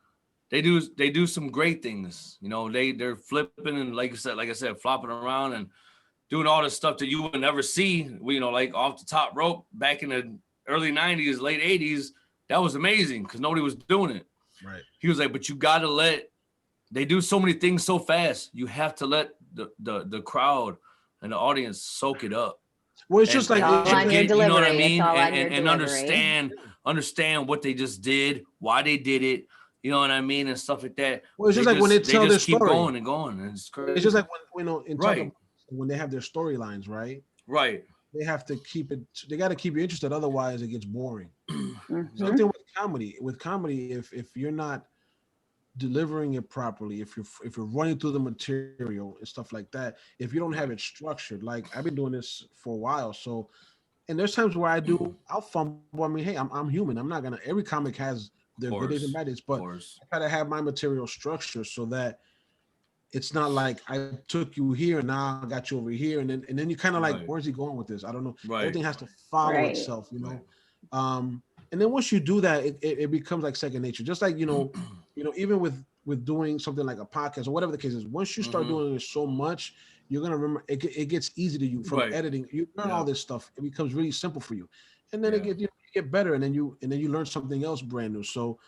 they do some great things. They're flipping and like I said, flopping around and doing all this stuff that you would never see. Like off the top rope back in the early 90s, late 80s. That was amazing because nobody was doing it. Right. He was like, but you gotta they do so many things so fast. You have to let the crowd and the audience soak it up. Well, it's just like you know what I mean, and understand what they just did, why they did it. You know what I mean, and stuff like that. Well, it's just like when they tell their keep story, going and going. And it's crazy. It's just like when they have their storylines, right? Right. They have to keep it. They got to keep you interested, otherwise it gets boring. Mm-hmm. Same thing with comedy. With comedy, if you're not delivering it properly, if you're running through the material and stuff like that, if you don't have it structured, like I've been doing this for a while, so and there's times where I'll fumble. I mean, hey, I'm human. I'm not gonna. Every comic has their good days and bad days, but I try to have my material structure so that it's not like I took you here and now I got you over here, and then you kind of like, where's he going with this? I don't know. Right. Everything has to follow itself, And then once you do that, it becomes like second nature. Just like even with doing something like a podcast or whatever the case is. Once you start doing it so much, you're gonna remember. It gets easy to you from editing. You learn all this stuff. It becomes really simple for you, and then you get better, and then you learn something else brand new. So.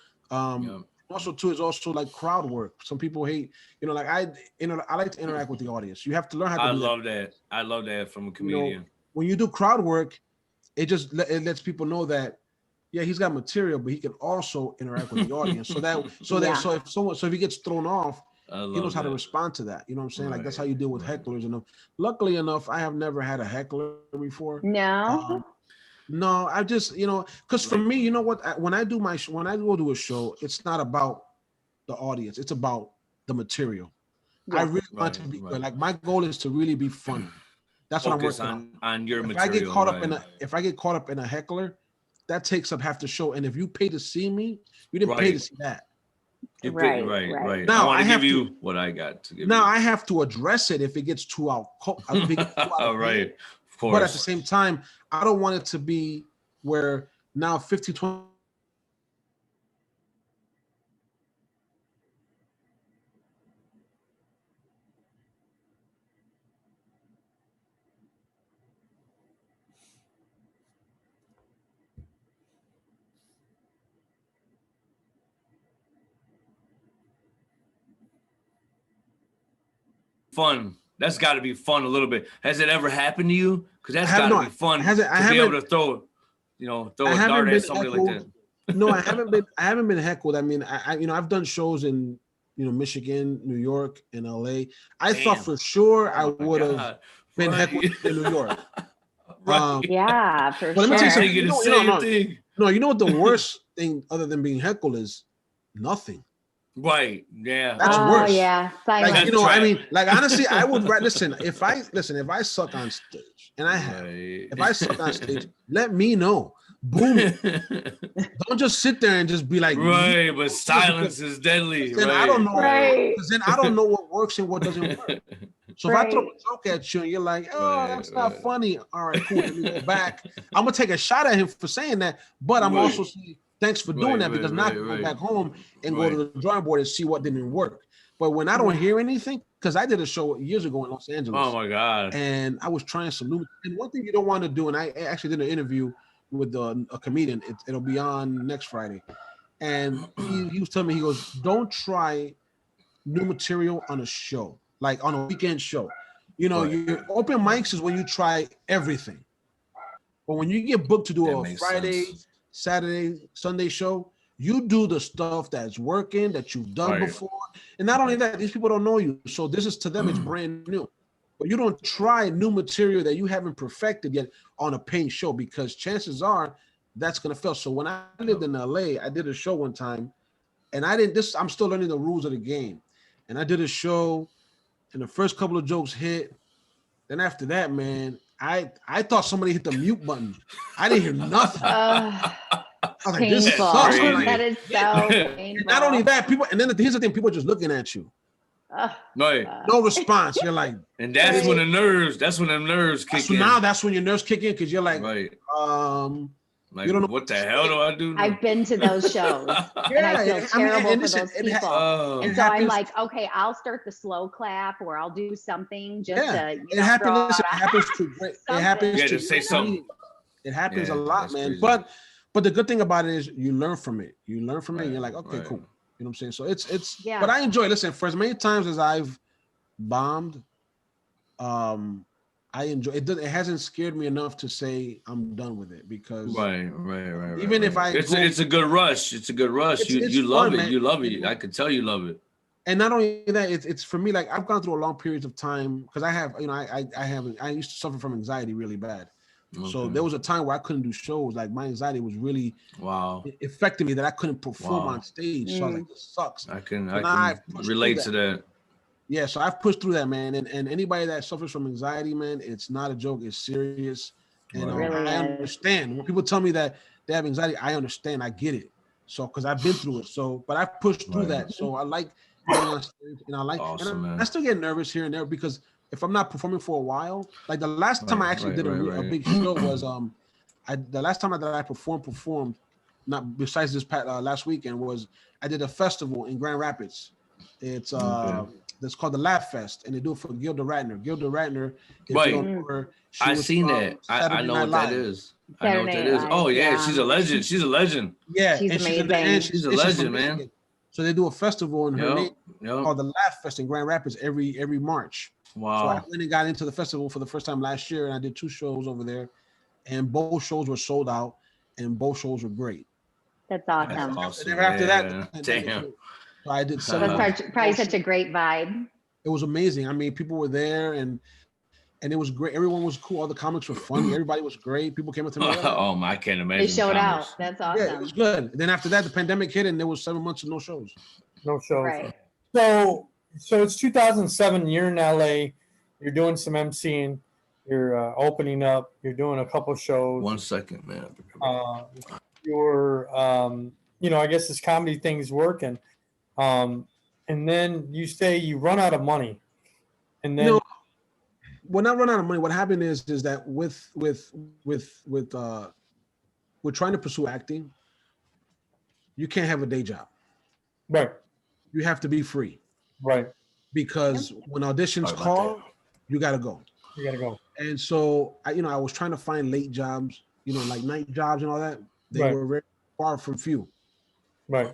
Also too is also like crowd work. Some people hate, like I like to interact with the audience. You have to learn how to do that. I love that from a comedian. When you do crowd work, it lets people know that he's got material, but he can also interact with the audience. So if he gets thrown off, he knows how to respond to that. You know what I'm saying? Like that's how you deal with hecklers. And luckily enough, I have never had a heckler before. No. No, I just, because for me, you know what? When I go do a show, it's not about the audience. It's about the material. Yeah. I really want to be good. Like my goal is to really be funny. That's what I'm working on your material. If I get caught up in a heckler, that takes up half the show. And if you pay to see me, you didn't pay to see that. Right. Now I want to give you what I got to give. Now I have to address it if it gets too out. Right. Of course. But at the same time, I don't want it to be where now 50-20. Fun. That's got to be fun a little bit. Has it ever happened to you? Because that's got to be fun to be able to throw a dart at somebody like that. No, I haven't been heckled. I mean, I've done shows in Michigan, New York, and LA. I thought for sure I would have been heckled in New York. Yeah, for but sure. Let me tell you something. No, you know what the worst thing other than being heckled is? Nothing. Right. Yeah. That's worse. Yeah. Like, I mean, like honestly, I would listen. If I suck on stage, and I have, if I suck on stage, let me know. Boom. Don't just sit there and just be like, right. But silence is deadly. Then I don't know. Because then I don't know what works and what doesn't work. So if I throw a joke at you and you're like, that's not funny. All right, cool. Let me go back. I'm gonna take a shot at him for saying that, but I'm also saying, thanks for doing that, because now I can go back home and go to the drawing board and see what didn't work. But when I don't hear anything, because I did a show years ago in Los Angeles. Oh my God. And I was trying some new, and one thing you don't want to do, and I actually did an interview with a comedian. It'll be on next Friday. And he was telling me, he goes, don't try new material on a show, like on a weekend show. Your open mics is when you try everything. But when you get booked to do a Friday, Saturday, Sunday show, you do the stuff that's working, that you've done before. And not only that, these people don't know you. So this is, to them, it's brand new. But you don't try new material that you haven't perfected yet on a paying show, because chances are that's gonna fail. So when I lived in LA, I did a show one time, and I'm still learning the rules of the game. And I did a show, and the first couple of jokes hit. Then after that, man, I thought somebody hit the mute button. I didn't hear nothing. I was like, this Painful. sucks. I'm like, That is so and painful. not only that, people, and then here's the thing, people are just looking at you. Right. No response. You're like, and that's when the nerves kick so in. now that's when your nerves kick in because you're like, right. Like, you don't know what the hell do I do? I've been to those shows, and I feel terrible for those people. And so I'm like, okay, I'll start the slow clap, or I'll do something just to. It happens. It happens to. It happens to say something. It happens a lot, man. Crazy. But the good thing about it is you learn from it. You learn from it. And you're like, okay, cool. You know what I'm saying? So it's. Yeah. But I enjoy. Listen, for as many times as I've bombed, I enjoy it. It hasn't scared me enough to say I'm done with it because right. Even if it's a good rush. It's a good rush. You love it. Man. You love it. I can tell you love it. And not only that, it's for me, like I've gone through a long periods of time because I have, I used to suffer from anxiety really bad. Okay. So there was a time where I couldn't do shows. Like my anxiety was really affecting me that I couldn't perform on stage. So I was like, this sucks. I can relate to that. Yeah, so I've pushed through that, man. And anybody that suffers from anxiety, man, it's not a joke. It's serious. And I understand. When people tell me that they have anxiety, I understand. I get it. So, because I've been through it. So, but I've pushed through that. So I like being on stage, and I like, I still get nervous here and there because if I'm not performing for a while, like the last time I actually did a big show was, the last time that I performed, not besides this last weekend, was I did a festival in Grand Rapids. It's that's called the Laugh Fest, and they do it for Gilda Radner. Gilda Radner, if you don't know her, I've seen that. I know what that is. I know what that is. Oh yeah, she's a legend. She's a legend. Yeah, she's amazing. She's a legend, man. So they do a festival in her name called the Laugh Fest in Grand Rapids every March. Wow. So I went and got into the festival for the first time last year, and I did 2 shows over there, and both shows were sold out, and both shows were great. That's awesome. That's awesome. And after that, damn. So I did probably such a great vibe. It was amazing. I mean, people were there and it was great. Everyone was cool. All the comics were funny. Everybody was great. People came up to me. I can't imagine. They showed out. That's awesome. Yeah, it was good. Then after that, the pandemic hit and there was 7 months of no shows. No shows. Right. So it's 2007. You're in LA. You're doing some emceeing. You're opening up. You're doing a couple shows. 1 second, man. You're, I guess this comedy thing's working. And then you say you run out of money, and then when I run out of money, what happened is that with we're trying to pursue acting. You can't have a day job, right? You have to be free, right? Because when auditions call, you got to go. You got to go. And so I was trying to find late jobs, like night jobs and all that. They were very far from few, right?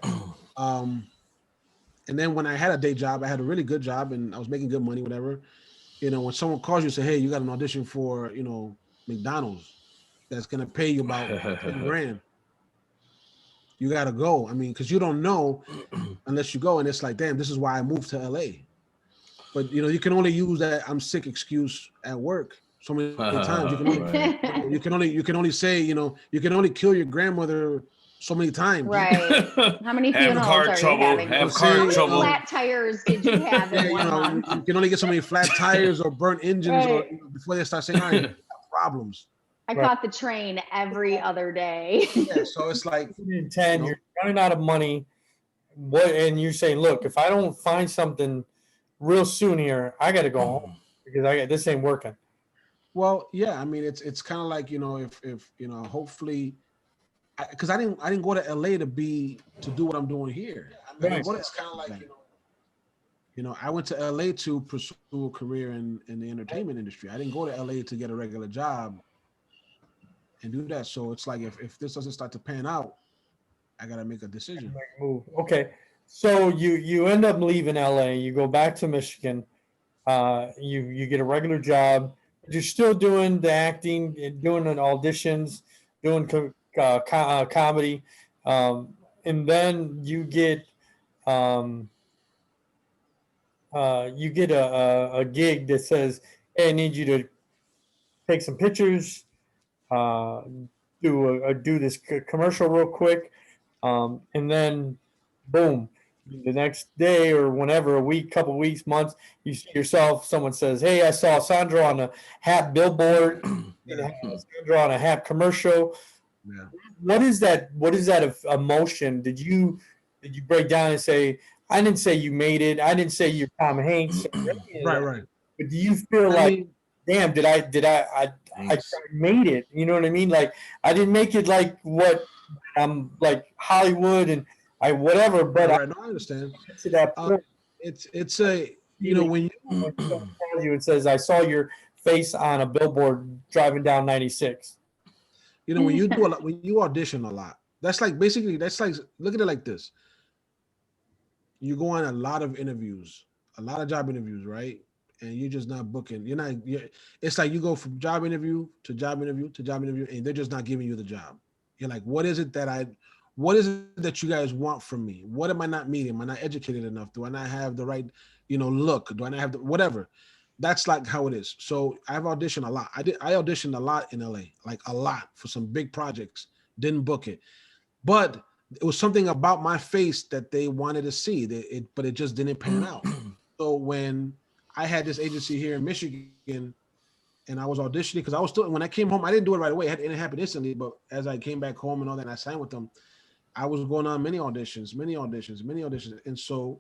And then when I had a day job, I had a really good job and I was making good money, whatever. When someone calls you and say, hey, you got an audition for, McDonald's that's going to pay you about $10,000. You got to go. I mean, because you don't know unless you go. And it's like, damn, this is why I moved to LA. But, you can only use that I'm sick excuse at work so many times. You can only say, you can only kill your grandmother so many times. Right. How many funerals are you having? Have car trouble. Flat tires did you have in 1 month? You can only get so many flat tires or burnt engines or, before they start saying, all right, problems. I caught the train every other day. Yeah, so it's like 10, you're running out of money. And you're saying, look, if I don't find something real soon here, I got to go home because this ain't working. Well, yeah, I mean, it's kind of like, if hopefully, because I didn't go to LA to do what I'm doing here. I mean, it's kind of like, I went to LA to pursue a career in the entertainment industry. I didn't go to LA to get a regular job and do that. So it's like, if this doesn't start to pan out, I got to make a decision. Okay. So you end up leaving LA, you go back to Michigan, you get a regular job, you're still doing the acting, doing the auditions, doing comedy, and then you get a gig that says, hey, I need you to take some pictures, do this commercial real quick, and then boom, the next day or whenever, a week, couple weeks, months, you see yourself. Someone says, "Hey, I saw Sandro on a hat billboard, Sandro on a hat commercial." Yeah. What is that? What is that emotion? Did you break down and say, "I didn't say you made it. I didn't say you're Tom Hanks." Right. But do you feel I like, mean, damn, I made it? You know what I mean? Like I didn't make it like what I'm like Hollywood and I whatever, but right. No, I understand. I get to that point. It's a when When someone calls you and says, "I saw your face on a billboard driving down 96." when you do when you audition a lot, that's like basically look at it like this. You go on a lot of interviews, a lot of job interviews, right? And you're just not booking. It's like you go from job interview to job interview to job interview, and they're just not giving you the job. You're like, what is it that you guys want from me? What am I not meeting? Am I not educated enough? Do I not have the right, look? Do I not have whatever? That's like how it is. So I've auditioned a lot. I auditioned a lot in LA, like a lot for some big projects. Didn't book it, but it was something about my face that they wanted to see. But it just didn't pan out. So when I had this agency here in Michigan, and I was auditioning because I was still, when I came home, I didn't do it right away. It didn't happen instantly. But as I came back home and all that, and I signed with them, I was going on many auditions. And so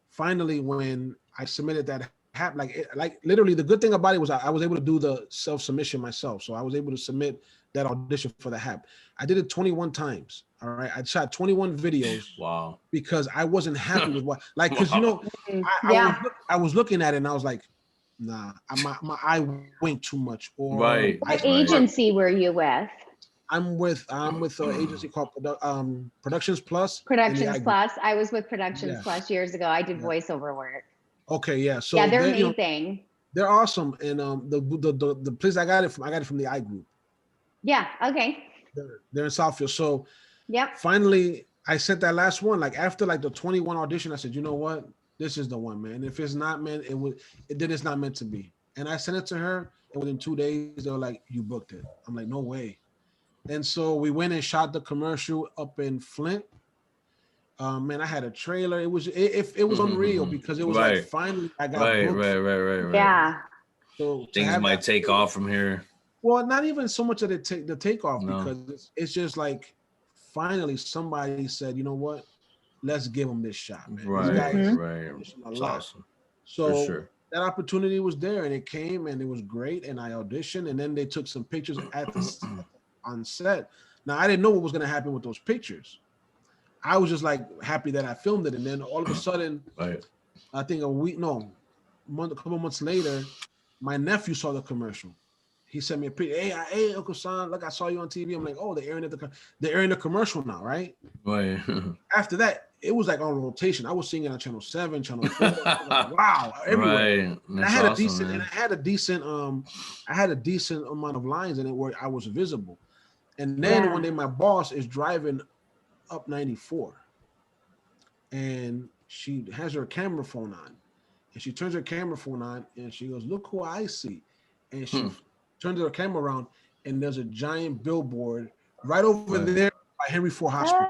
finally, when I submitted that like literally the good thing about it was I was able to do the self-submission myself. So I was able to submit that audition for the HAP. I did it 21 times. All right. I shot 21 videos. Wow. Because I wasn't happy with what, like, because I was looking at it and I was like, nah, I went too much. Or right. What agency were you with? I'm with an agency called Productions Plus. Productions Plus. I was with Productions Plus years ago. I did voiceover work. Okay, yeah. So yeah, they're amazing. They're awesome, and the place I got it from the I Group. Yeah. Okay. They're in Southfield. So yep. Finally, I sent that last one. Like after like the 21 audition, I said, you know what? This is the one, man. If it's not meant, then it's not meant to be. And I sent it to her, and within 2 days, they were like, you booked it. I'm like, no way. And so we went and shot the commercial up in Flint. Man, I had a trailer. It was unreal because it was like finally I got booked. Right. Yeah. So things might take off from here. Well, not even so much of the takeoff because it's just like finally somebody said, you know what? Let's give them this shot, man. Right. That's awesome. So that opportunity was there, and it came, and it was great. And I auditioned, and then they took some pictures on set. Now I didn't know what was going to happen with those pictures. I was just like happy that I filmed it, and then all of a sudden, I think a couple months later, my nephew saw the commercial. He sent me a picture. Hey, Uncle Son, look, I saw you on TV. I'm like, oh, they're airing the commercial now, right? Right. After that, it was like on rotation. I was seeing it on Channel 7, Channel 4. Like, wow, everywhere. Right. And I had a decent amount of lines in it where I was visible. And then one day my boss is driving up 94, and she has her camera phone on, and she turns her camera phone on, and she goes, "Look who I see," and she turns her camera around, and there's a giant billboard right over there by Henry Ford Hospital.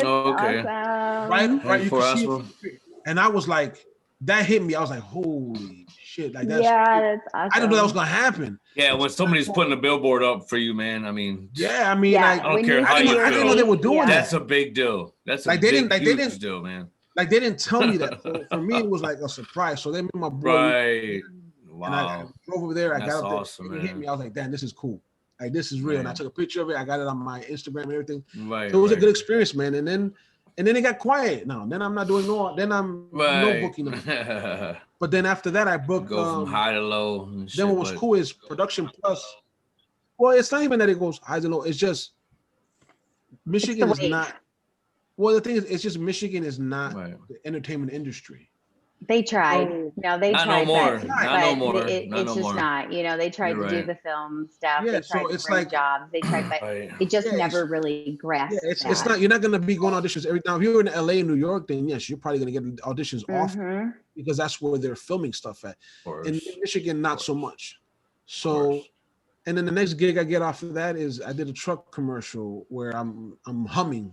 Okay. Awesome. Right. You can see it. And I was like, that hit me. I was like, holy shit! Like that's that's awesome. I didn't know that was gonna happen. Yeah, when somebody's putting a billboard up for you, man. I mean, like, I don't care how you feel. I didn't know they were doing that. That's a big deal. That's a huge deal, man. Like they didn't tell me that. For me, it was like a surprise. So they made my boy. Right. Wow. And I drove over there. I That's got up awesome, there. It hit man. me. I was like, damn, this is cool. Like this is real. And I took a picture of it. I got it on my Instagram and everything. Right. So it was a good experience, man. And then it got quiet. Now, then I'm not doing no. Then I'm no booking them. But then after that, I booked. Go from high to low. And shit, then what was cool is Production Plus. Well, it's not even that it goes high to low. It's just Michigan is not. Well, the thing is, it's just Michigan is not the entertainment industry. They tried. No, they not tried. No more. But not no more. It's just more. not. They tried to do the film stuff. Yeah, they tried to bring jobs. They tried, but it just never really grasped. Yeah, it's not. You're not gonna be going auditions every time. If you're in LA and New York, then yes, you're probably gonna get auditions off because that's where they're filming stuff at. In Michigan, not so much. So And then the next gig I get off of that is I did a truck commercial where I'm humming,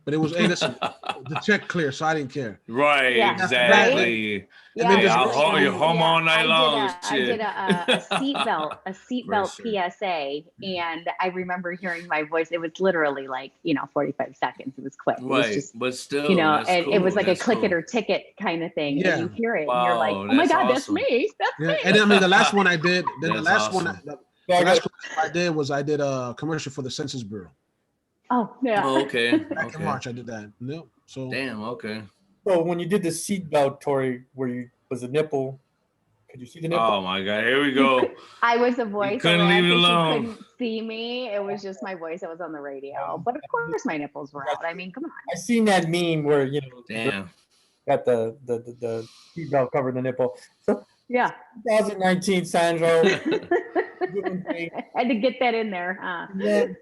but it was, hey, listen, the check clear, so I didn't care. Right, Yeah, exactly. And then Hey, this I'll girl home, you came- home all night long. I did a seatbelt sure. PSA, and I remember hearing my voice. It was literally like 45 seconds. It was quick. It was Right, just but still, that's and cool. it was like That's a click cool. it or ticket kind of thing. Yeah. And you hear it, and you're like, Wow, oh my that's God, awesome. that's me. That's Yeah, me. and then, I mean, the last one I did, then the That's last one, awesome. the last one I did a commercial for the Census Bureau. Oh yeah. Oh, okay. Back in Okay. March, I did that. No, so Damn. Okay. So when you did the seatbelt, Tori, was the nipple? Could you see the nipple? Oh my God. Here we go. I was a voiceover couldn't leave it actress. You alone. couldn't see me. It was just my voice that was on the radio. But of course, my nipples were out. I mean, come on. I seen that meme where Damn. got the seatbelt covering the nipple. So Yeah. 2019, Sandro. Had to get that in there, huh? Then,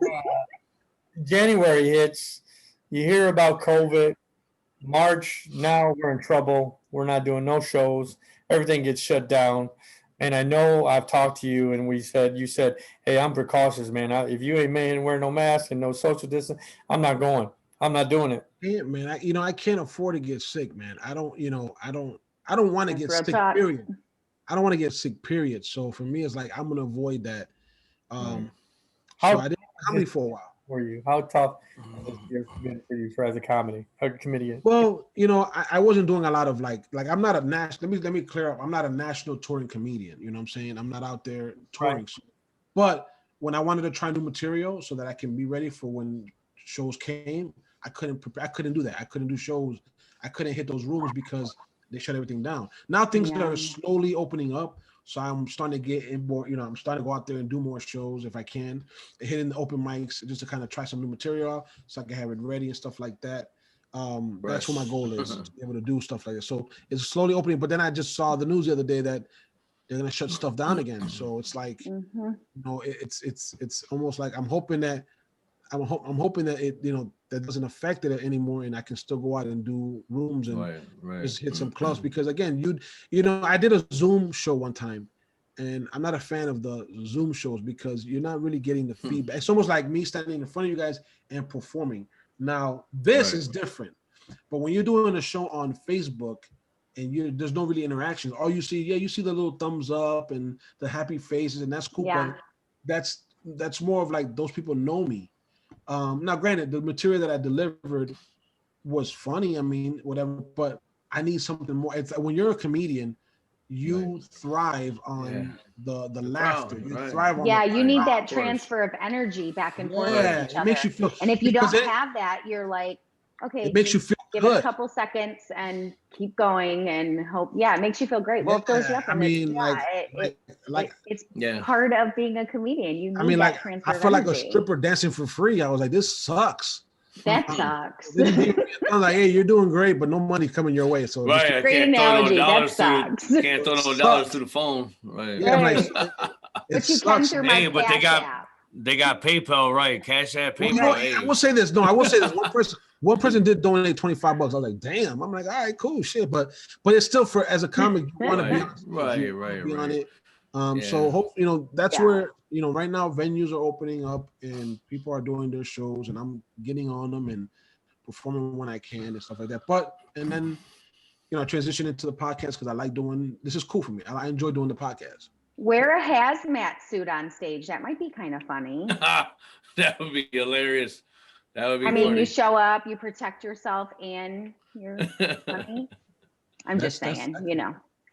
January hits. You hear about COVID. March, now we're in trouble. We're not doing no shows. Everything gets shut down. And I know I've talked to you, and you said, hey, I'm precautious, man. If you ain't wearing no mask and no social distance, I'm not going. I'm not doing it. yeah, man, I can't afford to get sick, man. I don't want to get Real sick, talk. period. I don't want to get sick, period. So for me, it's like I'm gonna avoid that. So I did comedy for a while. For you, how tough has this been for you as a comedian? Well, I wasn't doing a lot of like I'm not a national. Let me clear up. I'm not a national touring comedian. You know what I'm saying? I'm not out there touring. Right. So, but when I wanted to try new material so that I can be ready for when shows came, I couldn't do that. I couldn't do shows. I couldn't hit those rooms because they shut everything down. Now things are slowly opening up. So I'm starting to get in more, I'm starting to go out there and do more shows if I can, hitting the open mics just to kind of try some new material out so I can have it ready and stuff like that. That's what my goal is, to be able to do stuff like that. So it's slowly opening, but then I just saw the news the other day that they're gonna shut stuff down again. So it's like, it's almost like I'm hoping that it, that doesn't affect it anymore, and I can still go out and do rooms and just hit some clubs. Because again, I did a Zoom show one time, and I'm not a fan of the Zoom shows because you're not really getting the feedback. It's almost like me standing in front of you guys and performing. Now this is different, but when you're doing a show on Facebook and there's no really interaction, all you see, you see the little thumbs up and the happy faces, and that's cool. Yeah. But that's more of like those people know me. Now, granted, the material that I delivered was funny. I mean, whatever, but I need something more. It's when you're a comedian, you thrive on the laughter. You thrive on you need that transfer of energy back and forth with each other. It makes you feel. And if you don't have that, you're like, okay, it makes you feel give good. it a couple seconds and keep going and hope. Yeah, it makes you feel great. Well, it fills you up. I mean, it's part of being a comedian. You need that transfer I of felt like energy. a stripper dancing for free. I was like, this sucks. That sucks. I was like, hey, you're doing great, but no money coming your way. So I great can't analogy. Throw no dollars that sucks. can't throw no dollars through the phone. Right. Yeah, right. It you sucks. can through my but they got PayPal, right? Cash App, PayPal. Well, I will say this. No, I will say this. One person did donate $25. I was like, damn. I'm like, all right, cool, shit. But it's still as a comic, you want to be on it. So hope that's where right now venues are opening up and people are doing their shows, and I'm getting on them and performing when I can and stuff like that. But and then I transition into the podcast because I like doing this. Is cool for me. I enjoy doing the podcast. Wear a hazmat suit on stage. That might be kind of funny. That would be hilarious. That would be. I mean, funny. you show up, you protect yourself, and you're funny. I'm just saying,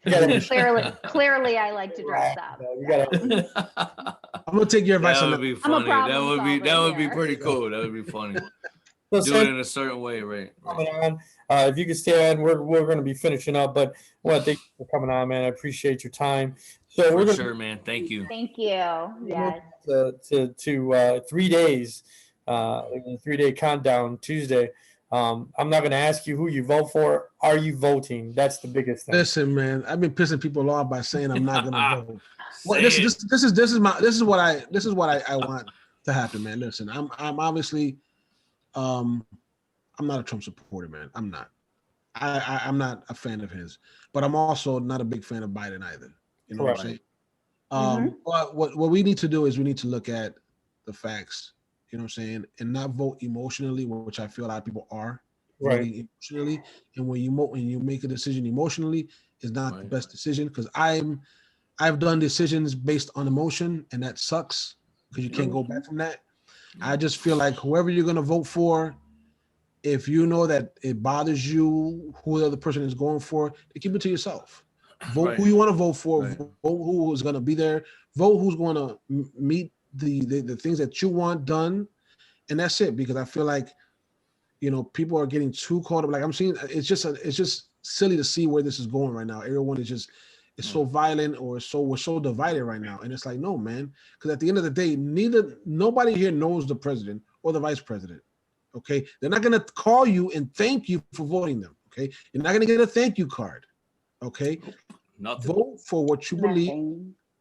Clearly, I like to dress up. I'm gonna take your advice on that. That would be funny. That would be pretty cool. That would be funny. Do it in a certain way, right? If you could stay on, we're going to be finishing up. But thank you for coming on, man. I appreciate your time. So for sure, man. Thank you. Thank you. Yes. To 3 days, 3-day countdown Tuesday. I'm not going to ask you who you vote for. Are you voting? That's the biggest thing. Listen, man, I've been pissing people off by saying I'm not going to vote. Well, this is what I want to happen, man. Listen, I'm obviously, I'm not a Trump supporter, man. I'm not. I'm not a fan of his, but I'm also not a big fan of Biden either. You know what I'm But what we need to do is we need to look at the facts, you know what I'm saying, and not vote emotionally, which I feel a lot of people are voting emotionally. And when you make a decision emotionally, is not the best decision, because I've done decisions based on emotion, and that sucks because you can't go back from that. I just feel like whoever you're gonna vote for, if you know that it bothers you, who the other person is going for, to keep it to yourself. Vote who you want to vote for. Vote who is going to be there. Vote who's going to meet the things that you want done, and that's it. Because I feel like, you know, people are getting too caught up. Like I'm seeing, it's just silly to see where this is going right now. Everyone is just so violent, or we're so divided right now, and it's like, no, man. Because at the end of the day, nobody here knows the president or the vice president. Okay, they're not gonna call you and thank you for voting them. Okay, you're not gonna get a thank you card. Okay, nothing. Vote for what you believe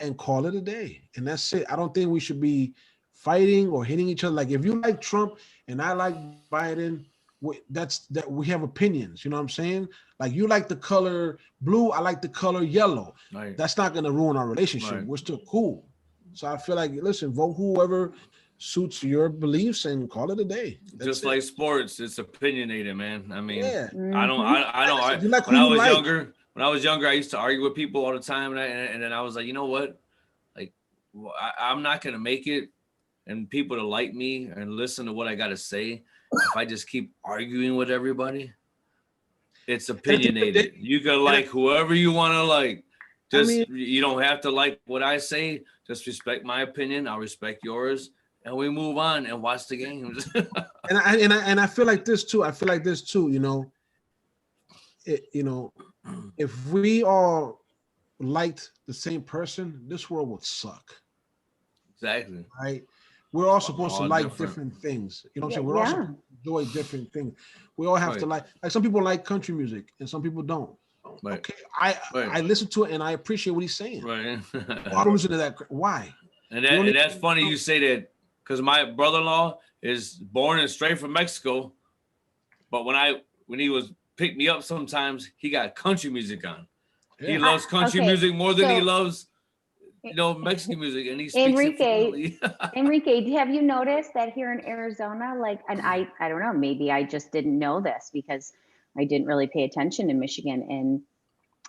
and call it a day, and that's it. I don't think we should be fighting or hitting each other. Like if you like Trump and I like Biden, that we have opinions. You know what I'm saying? Like you like the color blue, I like the color yellow. Right. That's not gonna ruin our relationship. Right. We're still cool. So I feel like, listen, vote whoever suits your beliefs and call it a day. That's just it. like sports, it's opinionated, man. I mean, Yeah. I don't. When I was younger, I used to argue with people all the time, and then I was like, you know what? Like, I'm not gonna make it, and people to like me and listen to what I gotta say if I just keep arguing with everybody. It's opinionated. You can like whoever you want to like. You don't have to like what I say. Just respect my opinion. I'll respect yours. And we move on and watch the games. and I feel like this too. You know, if we all liked the same person, this world would suck. Exactly. Right. We're all supposed to like different things. You know what I'm saying? We're all supposed to enjoy different things. We all have to like some people like country music and some people don't. Right. Okay. I listen to it and I appreciate what he's saying. Right. I don't listen to that. Why? And that's funny you say that. Because my brother-in-law is born and straight from Mexico, but when he was pick me up, sometimes he got country music on. Yeah. He loves country music more than he loves, Mexican music, and he speaks Enrique, have you noticed that here in Arizona, like, and I don't know, maybe I just didn't know this because I didn't really pay attention in Michigan,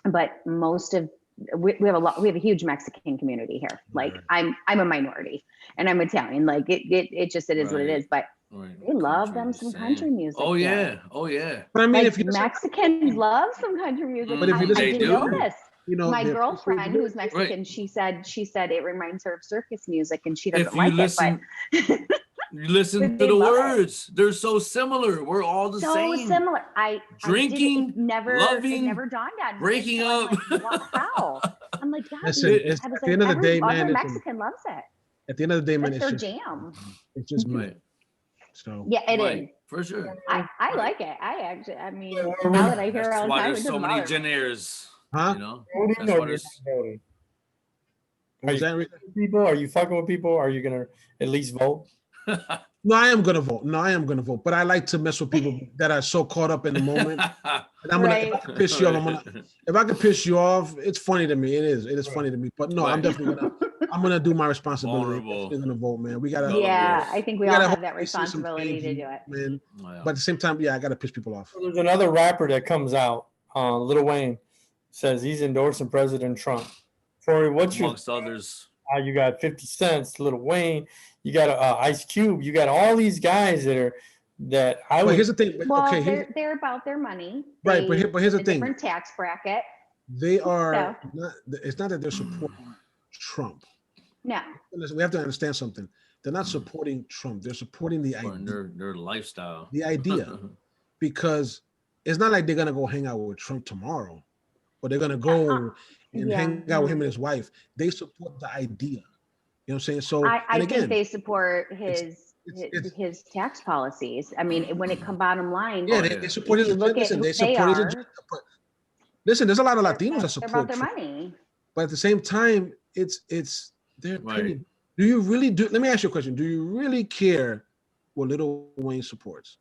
but most of we have a huge Mexican community here. Like I'm a minority and I'm Italian. Like it is what it is. But they love them some country music. Oh yeah. Oh yeah. But I mean, like, if Mexicans love some country music, but if you I didn't know this. My girlfriend who's Mexican, she said it reminds her of circus music and she doesn't like it. But you listen to the words. They're so similar. We're all the same. So similar. Drinking, loving, never dawned on me. breaking up. I'm like, how? I'm like, God, at the end of the day, man, Mexican loves it. At the end of the day, man, it's their jam. It's just music. So yeah, it is for sure. I like it. I mean, now that I hear all the time, there's so many genres. Huh? That's why there's people? Are you fucking with people? Are you gonna at least vote? No, I am gonna vote. But I like to mess with people that are so caught up in the moment. And I'm gonna if I can piss you off, if I can piss you off, it's funny to me. It is funny to me. But no, I'm definitely gonna do my responsibility. I'm gonna vote, man. We gotta I think we all have that responsibility to do it. Man. But at the same time, I gotta piss people off. There's another rapper that comes out, Lil Wayne, says he's endorsing President Trump. Corey, what's amongst others? You got 50 Cent, Lil Wayne, you got Ice Cube, you got all these guys that here's the thing. Well, they're about their money, right? But here's the thing. Different tax bracket. They are not. It's not that they're supporting Trump. No. Listen, we have to understand something. They're not supporting Trump. They're supporting the idea. Their lifestyle. The idea, because it's not like they're gonna go hang out with Trump tomorrow, or they're gonna go and hang out with him and his wife. They support the idea. You know what I'm saying? So I think they support his tax policies. I mean, when it comes bottom line, they support his. Listen, they support his agenda. But listen, there's a lot of Latinos that support about their money. But at the same time, it's their opinion. Do you really do? Let me ask you a question. Do you really care what Lil Wayne supports?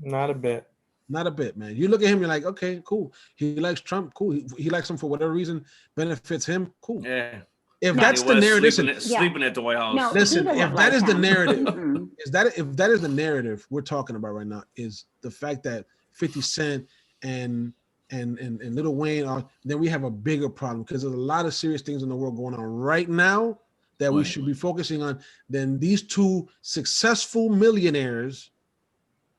Not a bit. Not a bit, man. You look at him, you're like, okay, cool. He likes Trump, cool. He likes him for whatever reason, benefits him, cool. Yeah. if that's the narrative, sleeping at the White House. No, listen, if that is the narrative, if that is the narrative we're talking about right now, is the fact that 50 Cent and Lil Wayne are, then we have a bigger problem, because there's a lot of serious things in the world going on right now that we should be focusing on than these two successful millionaires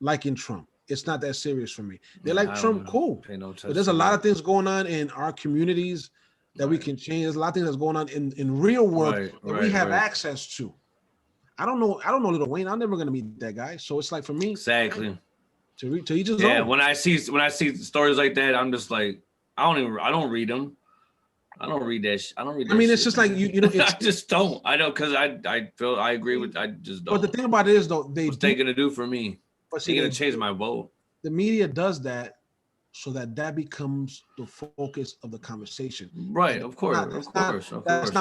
liking Trump. It's not that serious for me. They like Trump, cool. But there's a lot of things going on in our communities that we can change. There's a lot of things that's going on in real world that we have access to. I don't know Lil Wayne. I'm never gonna meet that guy. So it's like, for me, exactly. To each his own. When I see stories like that, I'm just like, I don't read them. I don't read that. I don't read. That it's just like you know. I just don't. I know, because I feel I agree with. I just don't. But the thing about it is, though, what's they gonna do for me? But they're gonna change my vote. The media does that so that becomes the focus of the conversation. Right, of course. That's not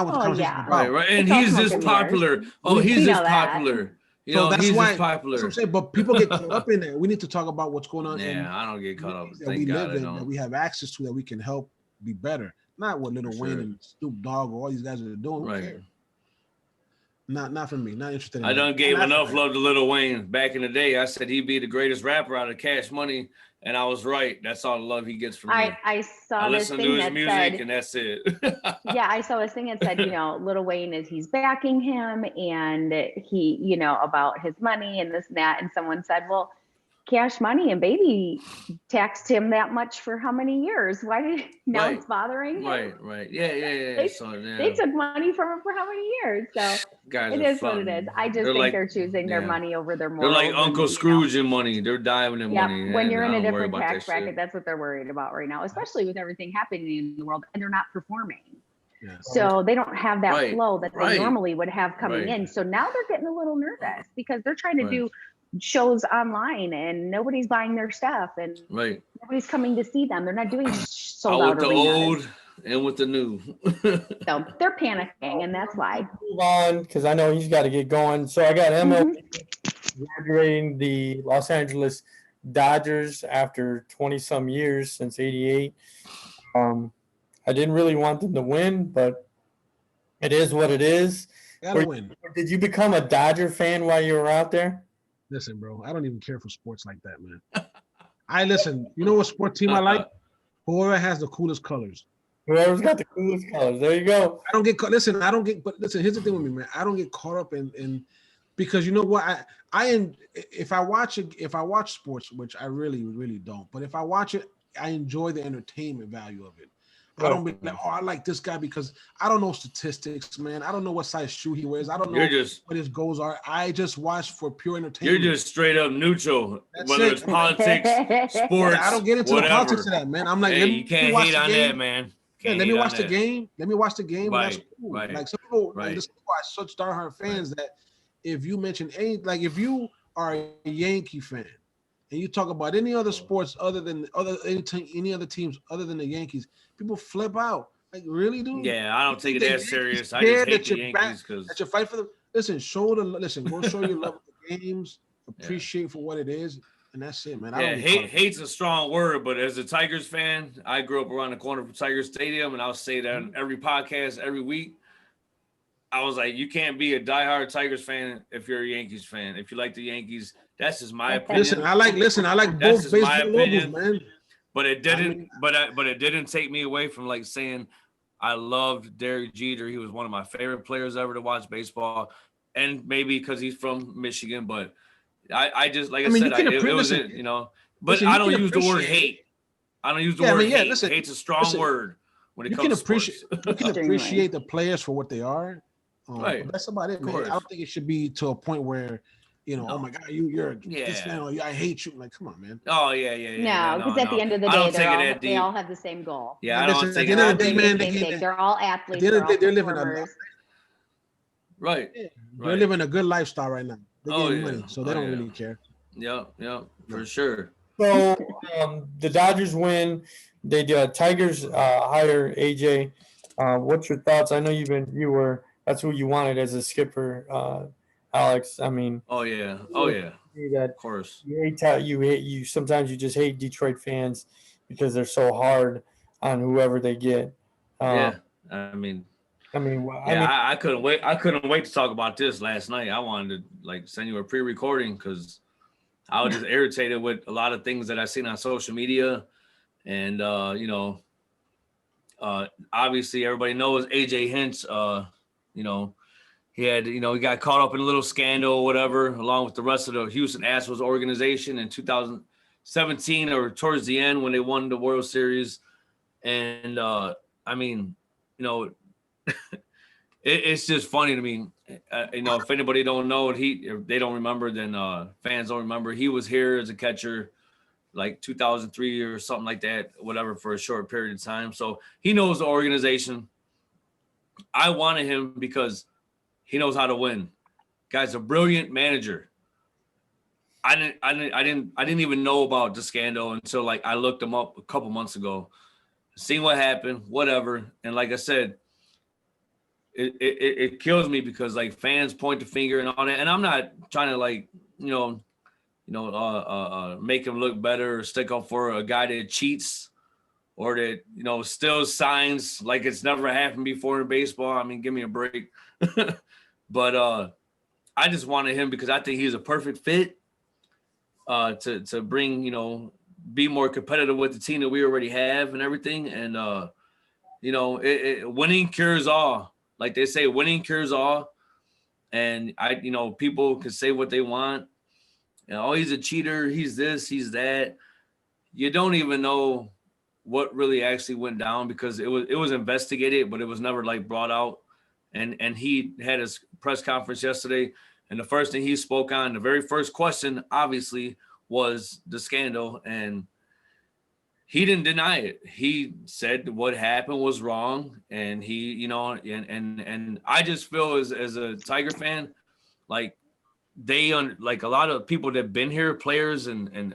what the conversation is about. Right. And he's just popular. Oh, he's just popular. You know, that's he's why, just popular. That's what I'm saying. But people get caught up in there. We need to talk about what's going on. Yeah, I don't get caught up. That we live in, that we have access to, that we can help be better. Not what Lil Wayne and Snoop Dogg or all these guys are doing. Right. Not for me. Not interested in I done gave enough love to Lil Wayne. Back in the day, I said he'd be the greatest rapper out of Cash Money, and I was right. That's all the love he gets from me. I saw this thing to his that music, said, and that's it. Yeah, I saw this thing that said, Lil Wayne he's backing him, and he, about his money and this and that. And someone said, well, Cash Money and Baby taxed him that much for how many years? Why did now it's bothering him? Right. Yeah. They took money from him for how many years? So guys, it is what it is. I just think they're choosing their money over their morals. They're like Uncle Scrooge in money. They're diving in money. When you're in a different tax bracket, that's what they're worried about right now, especially with everything happening in the world, and they're not performing. Yeah. So they don't have that flow that they normally would have coming in. So now they're getting a little nervous because they're trying to do shows online and nobody's buying their stuff and nobody's coming to see them. They're not doing sold out with the arenas. old and with the new. So they're panicking, and that's why. Move on, because I know he's got to get going. So I got MLB graduating the Los Angeles Dodgers after 20 some years, since '88. I didn't really want them to win, but it is what it is. Gotta win. Did you become a Dodger fan while you were out there? Listen, bro, I don't even care for sports like that, man. Listen, you know what sport team I like? Whoever has the coolest colors. Whoever's got the coolest colors. There you go. But listen, here's the thing with me, man. I don't get caught up in because you know what? If I watch sports, which I really, really don't, but if I watch it, I enjoy the entertainment value of it. I don't be like, I like this guy because I don't know statistics, man. I don't know what size shoe he wears. I don't know what his goals are. I just watch for pure entertainment. You're just straight up neutral, whether it's politics, sports. I don't get into the politics of that, man. I'm like, you can't hate on that, man. Let me watch the game. Let me watch the game. That's cool. Like some people, this is why such diehard fans that if you mention if you are a Yankee fan and you talk about any other sports any other teams other than the Yankees, people flip out. Like, really, dude? Yeah, I don't take it that serious. I just hate the Yankees because that you fight for them. Listen, go show your love of the games, appreciate for what it is, and that's it, man. Hate's a strong word, but as a Tigers fan, I grew up around the corner from Tiger Stadium, and I'll say that on every podcast every week. I was like, you can't be a diehard Tigers fan if you're a Yankees fan. If you like the Yankees, that's just my opinion. Listen, I like both baseball logos, man. But it didn't. But it didn't take me away from like saying I loved Derek Jeter. He was one of my favorite players ever to watch baseball, and maybe because he's from Michigan. But I just like I said, it was it, you know. But I don't use the word hate. I don't use the word hate. Listen, hate's a strong word when it comes to sports. You can appreciate the players for what they are. Right. That's about it, man. I don't think it should be to a point where, oh my God, you're this fan, I hate you. Like, come on, man. Oh yeah. No, because at the end of the day, they all have the same goal. Yeah, I don't think at the end of the day, man, they're all athletes. They're living a right. They're living a good lifestyle right now. They're getting money, so they don't really care. Yeah, for sure. So the Dodgers win. They Tigers hire AJ. What's your thoughts? I know that's who you wanted as a skipper, Alex. I mean, oh yeah, of course. You sometimes you just hate Detroit fans because they're so hard on whoever they get. I mean, I mean, I couldn't wait. I couldn't wait to talk about this last night. I wanted to like send you a pre-recording because I was just irritated with a lot of things that I seen on social media, and obviously everybody knows AJ Hinch. He got caught up in a little scandal or whatever, along with the rest of the Houston Astros organization in 2017 or towards the end when they won the World Series. And it's just funny to me. If anybody don't know it, if they don't remember, then fans don't remember. He was here as a catcher like 2003 or something like that, whatever, for a short period of time. So he knows the organization. I wanted him because he knows how to win. Guy's a brilliant manager. I didn't even know about the scandal until like I looked him up a couple months ago, seen what happened, whatever. And like I said, it kills me because like fans point the finger and all that. And I'm not trying to like, make him look better or stick up for a guy that cheats or that, steals signs like it's never happened before in baseball. I mean, give me a break. But I just wanted him because I think he's a perfect fit to bring, be more competitive with the team that we already have and everything. And, winning cures all. Like they say, winning cures all. And people can say what they want. He's a cheater. He's this, he's that. You don't even know what really actually went down because it was investigated, but it was never like brought out. And he had his press conference yesterday, and the first thing he spoke on, the very first question, obviously, was the scandal, and he didn't deny it. He said what happened was wrong, and he, and I just feel as a Tiger fan, like like a lot of people that've been here, players and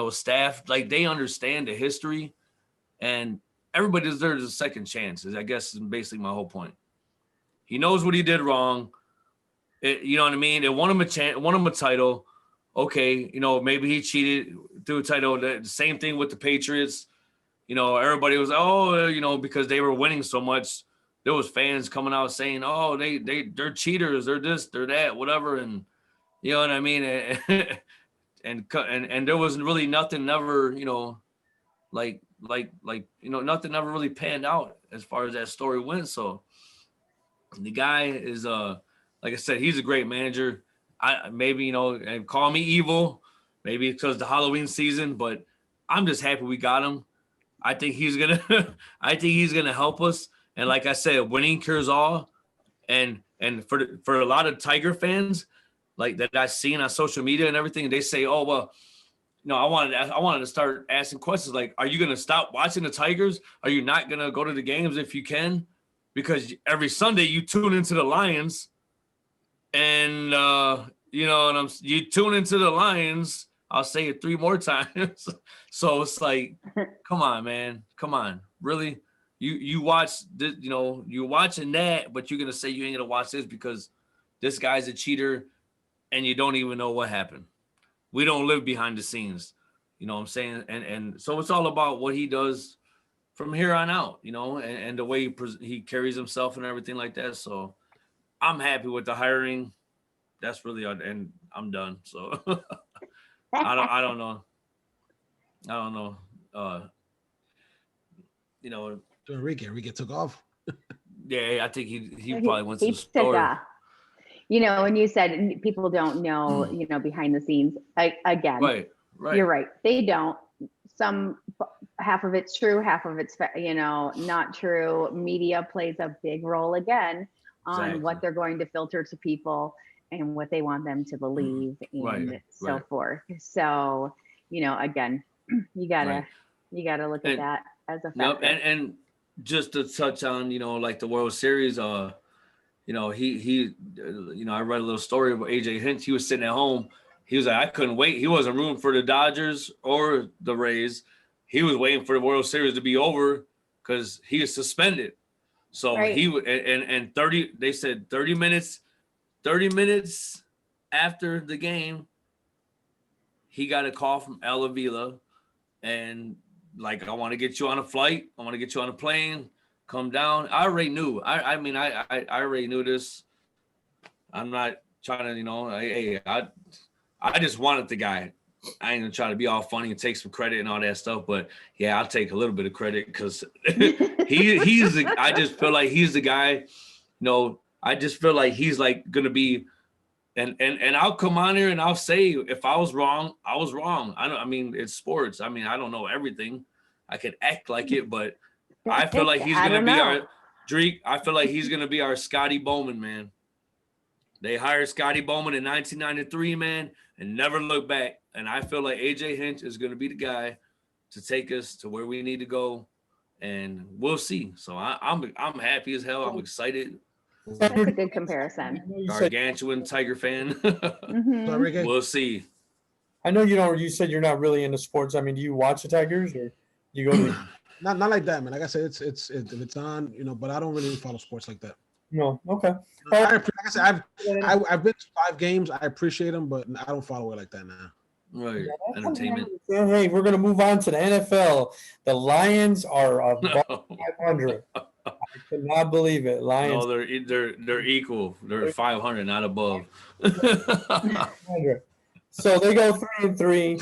staff, like they understand the history, and everybody deserves a second chance. I guess is basically my whole point. He knows what he did wrong. You know what I mean? It won him a title. Okay, maybe he cheated through a title. The same thing with the Patriots. Everybody was, because they were winning so much, there was fans coming out saying, oh, they're cheaters, they're this, they're that, whatever. And you know what I mean? and there was really nothing never, nothing ever really panned out as far as that story went. So the guy is like I said, he's a great manager. And call me evil, maybe because the Halloween season, but I'm just happy we got him. I think he's gonna help us. And like I said, winning cures all. And for a lot of Tiger fans, like that I've seen on social media and everything, they say, oh well, I wanted to start asking questions like, are you gonna stop watching the Tigers? Are you not gonna go to the games if you can? Because every Sunday you tune into the Lions, and you tune into the Lions. I'll say it 3 more times. So it's like, come on, man, come on, really? You watch this, you're watching that, but you're gonna say you ain't gonna watch this because this guy's a cheater, and you don't even know what happened. We don't live behind the scenes, you know what I'm saying? And so it's all about what he does from here on out, and the way he carries himself and everything like that. So I'm happy with the hiring. That's really, and I'm done. So I don't know. Enrique took off. Yeah, I think he probably went to the took store. off. And you said people don't know, behind the scenes. Again, Right. You're right. They don't. Half of it's true, half of it's not true. Media plays a big role again on what they're going to filter to people and what they want them to believe and so forth. So, again, you gotta look at that as a factor. Yep. And just to touch on, like the World Series, he I read a little story about AJ Hinch. He was sitting at home. He was like, I couldn't wait. He wasn't rooting for the Dodgers or the Rays. He was waiting for the World Series to be over because he was suspended. So he and 30. They said 30 minutes. 30 minutes after the game, he got a call from El Avila, and like, I want to get you on a flight. I want to get you on a plane. come down. I already knew. I mean, I already knew this. I'm not trying to, I just wanted the guy. I ain't gonna try to be all funny and take some credit and all that stuff, but yeah, I'll take a little bit of credit because I just feel like he's the guy. I just feel like he's like gonna be, and I'll come on here and I'll say if I was wrong, I was wrong. I mean, it's sports. I mean, I don't know everything. I could act like it, but I feel like he's gonna be our Drake. I feel like he's gonna be our Scotty Bowman, man. They hired Scotty Bowman in 1993, man, and never looked back. And I feel like AJ Hinch is going to be the guy to take us to where we need to go, and we'll see. So I'm happy as hell. I'm excited. That's a good comparison. Gargantuan Tiger fan. Mm-hmm. We'll see. I know you don't. You said you're not really into sports. I mean, do you watch the Tigers or do you go to? Not like that, man. Like I said, it's if it's on, but I don't really follow sports like that. No, okay. Like I said, I've been to 5 games. I appreciate them, but I don't follow it like that now. Right, entertainment. Hey, we're gonna move on to the NFL. The Lions are above 500. I cannot believe it. Lions. No, they're equal. They're 500, not above. 500. So they go 3-3.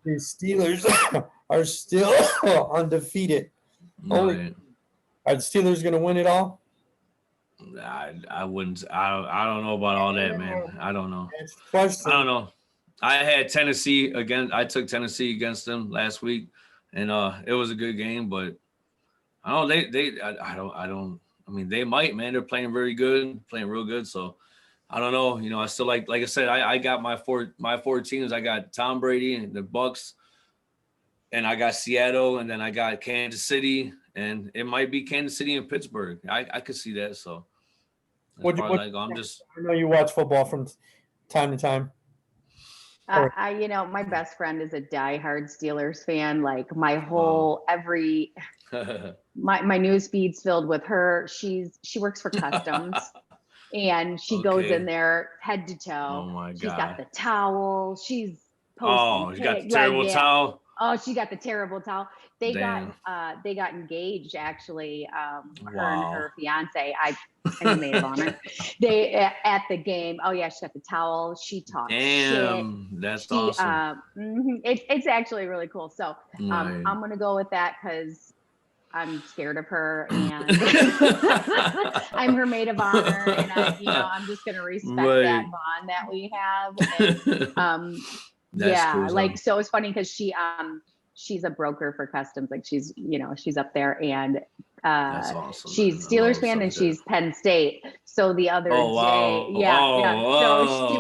The Steelers are still undefeated. Right. Are the Steelers gonna win it all? I wouldn't. I don't know about all that, man. I don't know. I don't know. I had Tennessee again. I took Tennessee against them last week, and it was a good game. But I don't. I don't. I mean, they might, man. They're playing very good, playing real good. So I don't know. I still like I said, I got my four teams. I got Tom Brady and the Bucks, and I got Seattle, and then I got Kansas City. And it might be Kansas City and Pittsburgh. I could see that. So I know you watch football from time to time. My best friend is a diehard Steelers fan. Like my whole my news feed's filled with her. She works for customs, and she goes in there head to toe. Oh my God! She's got the towel. She's posting. You got the terrible towel. Oh, she got the terrible towel. They got engaged actually. Her and her fiance. I'm a maid of honor. They at the game. Oh yeah, she got the towel. She talked shit. That's awesome. It's actually really cool. So I'm gonna go with that because I'm scared of her and I'm her maid of honor, and I'm just gonna respect that bond that we have. And, cool, like so it's funny because she's a broker for customs, like she's up there, and that's awesome, she's Steelers fan and she's Penn State. So the other day, so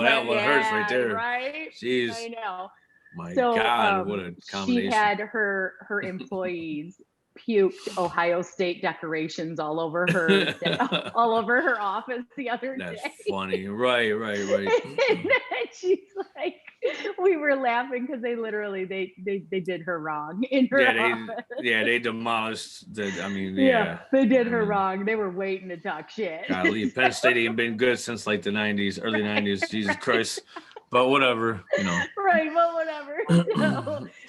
that one hurts right there. Right? Jeez. I know. My God, what a combination. She had her employees puked Ohio State decorations all over her office the other day. That's funny. Right. And she's like, we were laughing because they literally they did her wrong in her office. They demolished they did her wrong. They were waiting to talk shit. Golly, Penn State ain't been good since like the 90s, early 90s. Jesus Christ. But whatever, Right, but whatever.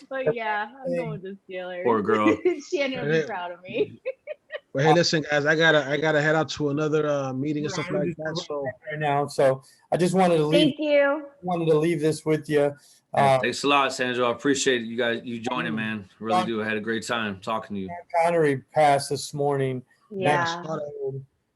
But yeah, I'm going with the Steelers. Poor girl. Shannon will be proud of me. But hey, listen, guys, I gotta head out to another meeting and stuff like that. So right now, so I just wanted to leave. Thank you. Wanted to leave this with you. Thanks a lot, Sandro. I appreciate you joining, man. Really do. I had a great time talking to you. Connery passed this morning. Yeah.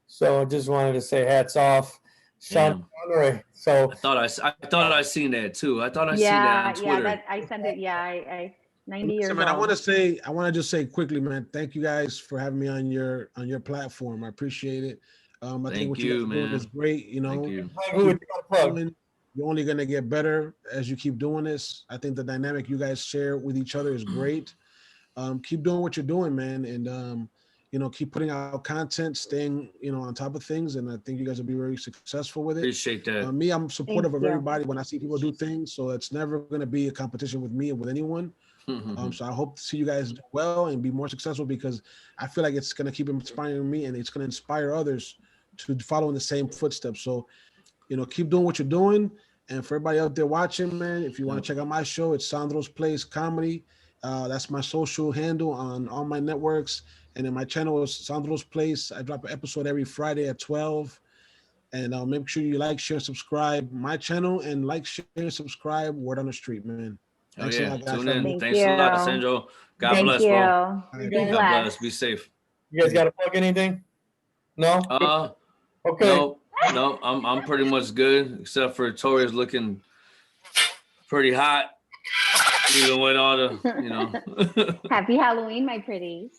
So I just wanted to say hats off. Sean Connery. So I thought I seen that too. I thought I seen that on Twitter. Yeah, I sent it. Yeah, I 90 years old. I want to just say quickly, man, thank you guys for having me on your platform. I appreciate it. I think what you guys are doing is great. Thank you. You're only gonna get better as you keep doing this. I think the dynamic you guys share with each other is great. Keep doing what you're doing, man, and keep putting out content, staying, on top of things. And I think you guys will be very successful with it. Appreciate that. I'm supportive of everybody when I see people do things. So it's never going to be a competition with me or with anyone. So I hope to see you guys do well and be more successful, because I feel like it's going to keep inspiring me and it's going to inspire others to follow in the same footsteps. So, keep doing what you're doing. And for everybody out there watching, man, if you want to check out my show, it's Sandro's Place Comedy. That's my social handle on all my networks. And then my channel is Sandro's Place. I drop an episode every Friday at 12. And make sure you like, share, subscribe my channel, and like, share, subscribe. Word on the street, man. Oh Thanks a yeah, lot, guys. tune in. Thank Thanks a lot, you. Sandro. God Thank bless, you. bro. Be God God bless. blessed. Be safe. You guys got to plug anything? No. Okay. No, I'm pretty much good, except for Tori's looking pretty hot, even with all the, Happy Halloween, my pretties.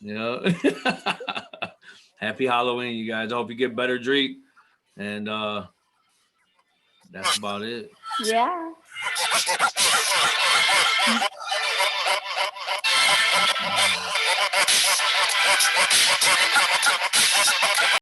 Happy Halloween, you guys. I hope you get better, Drake. And that's about it. Yeah.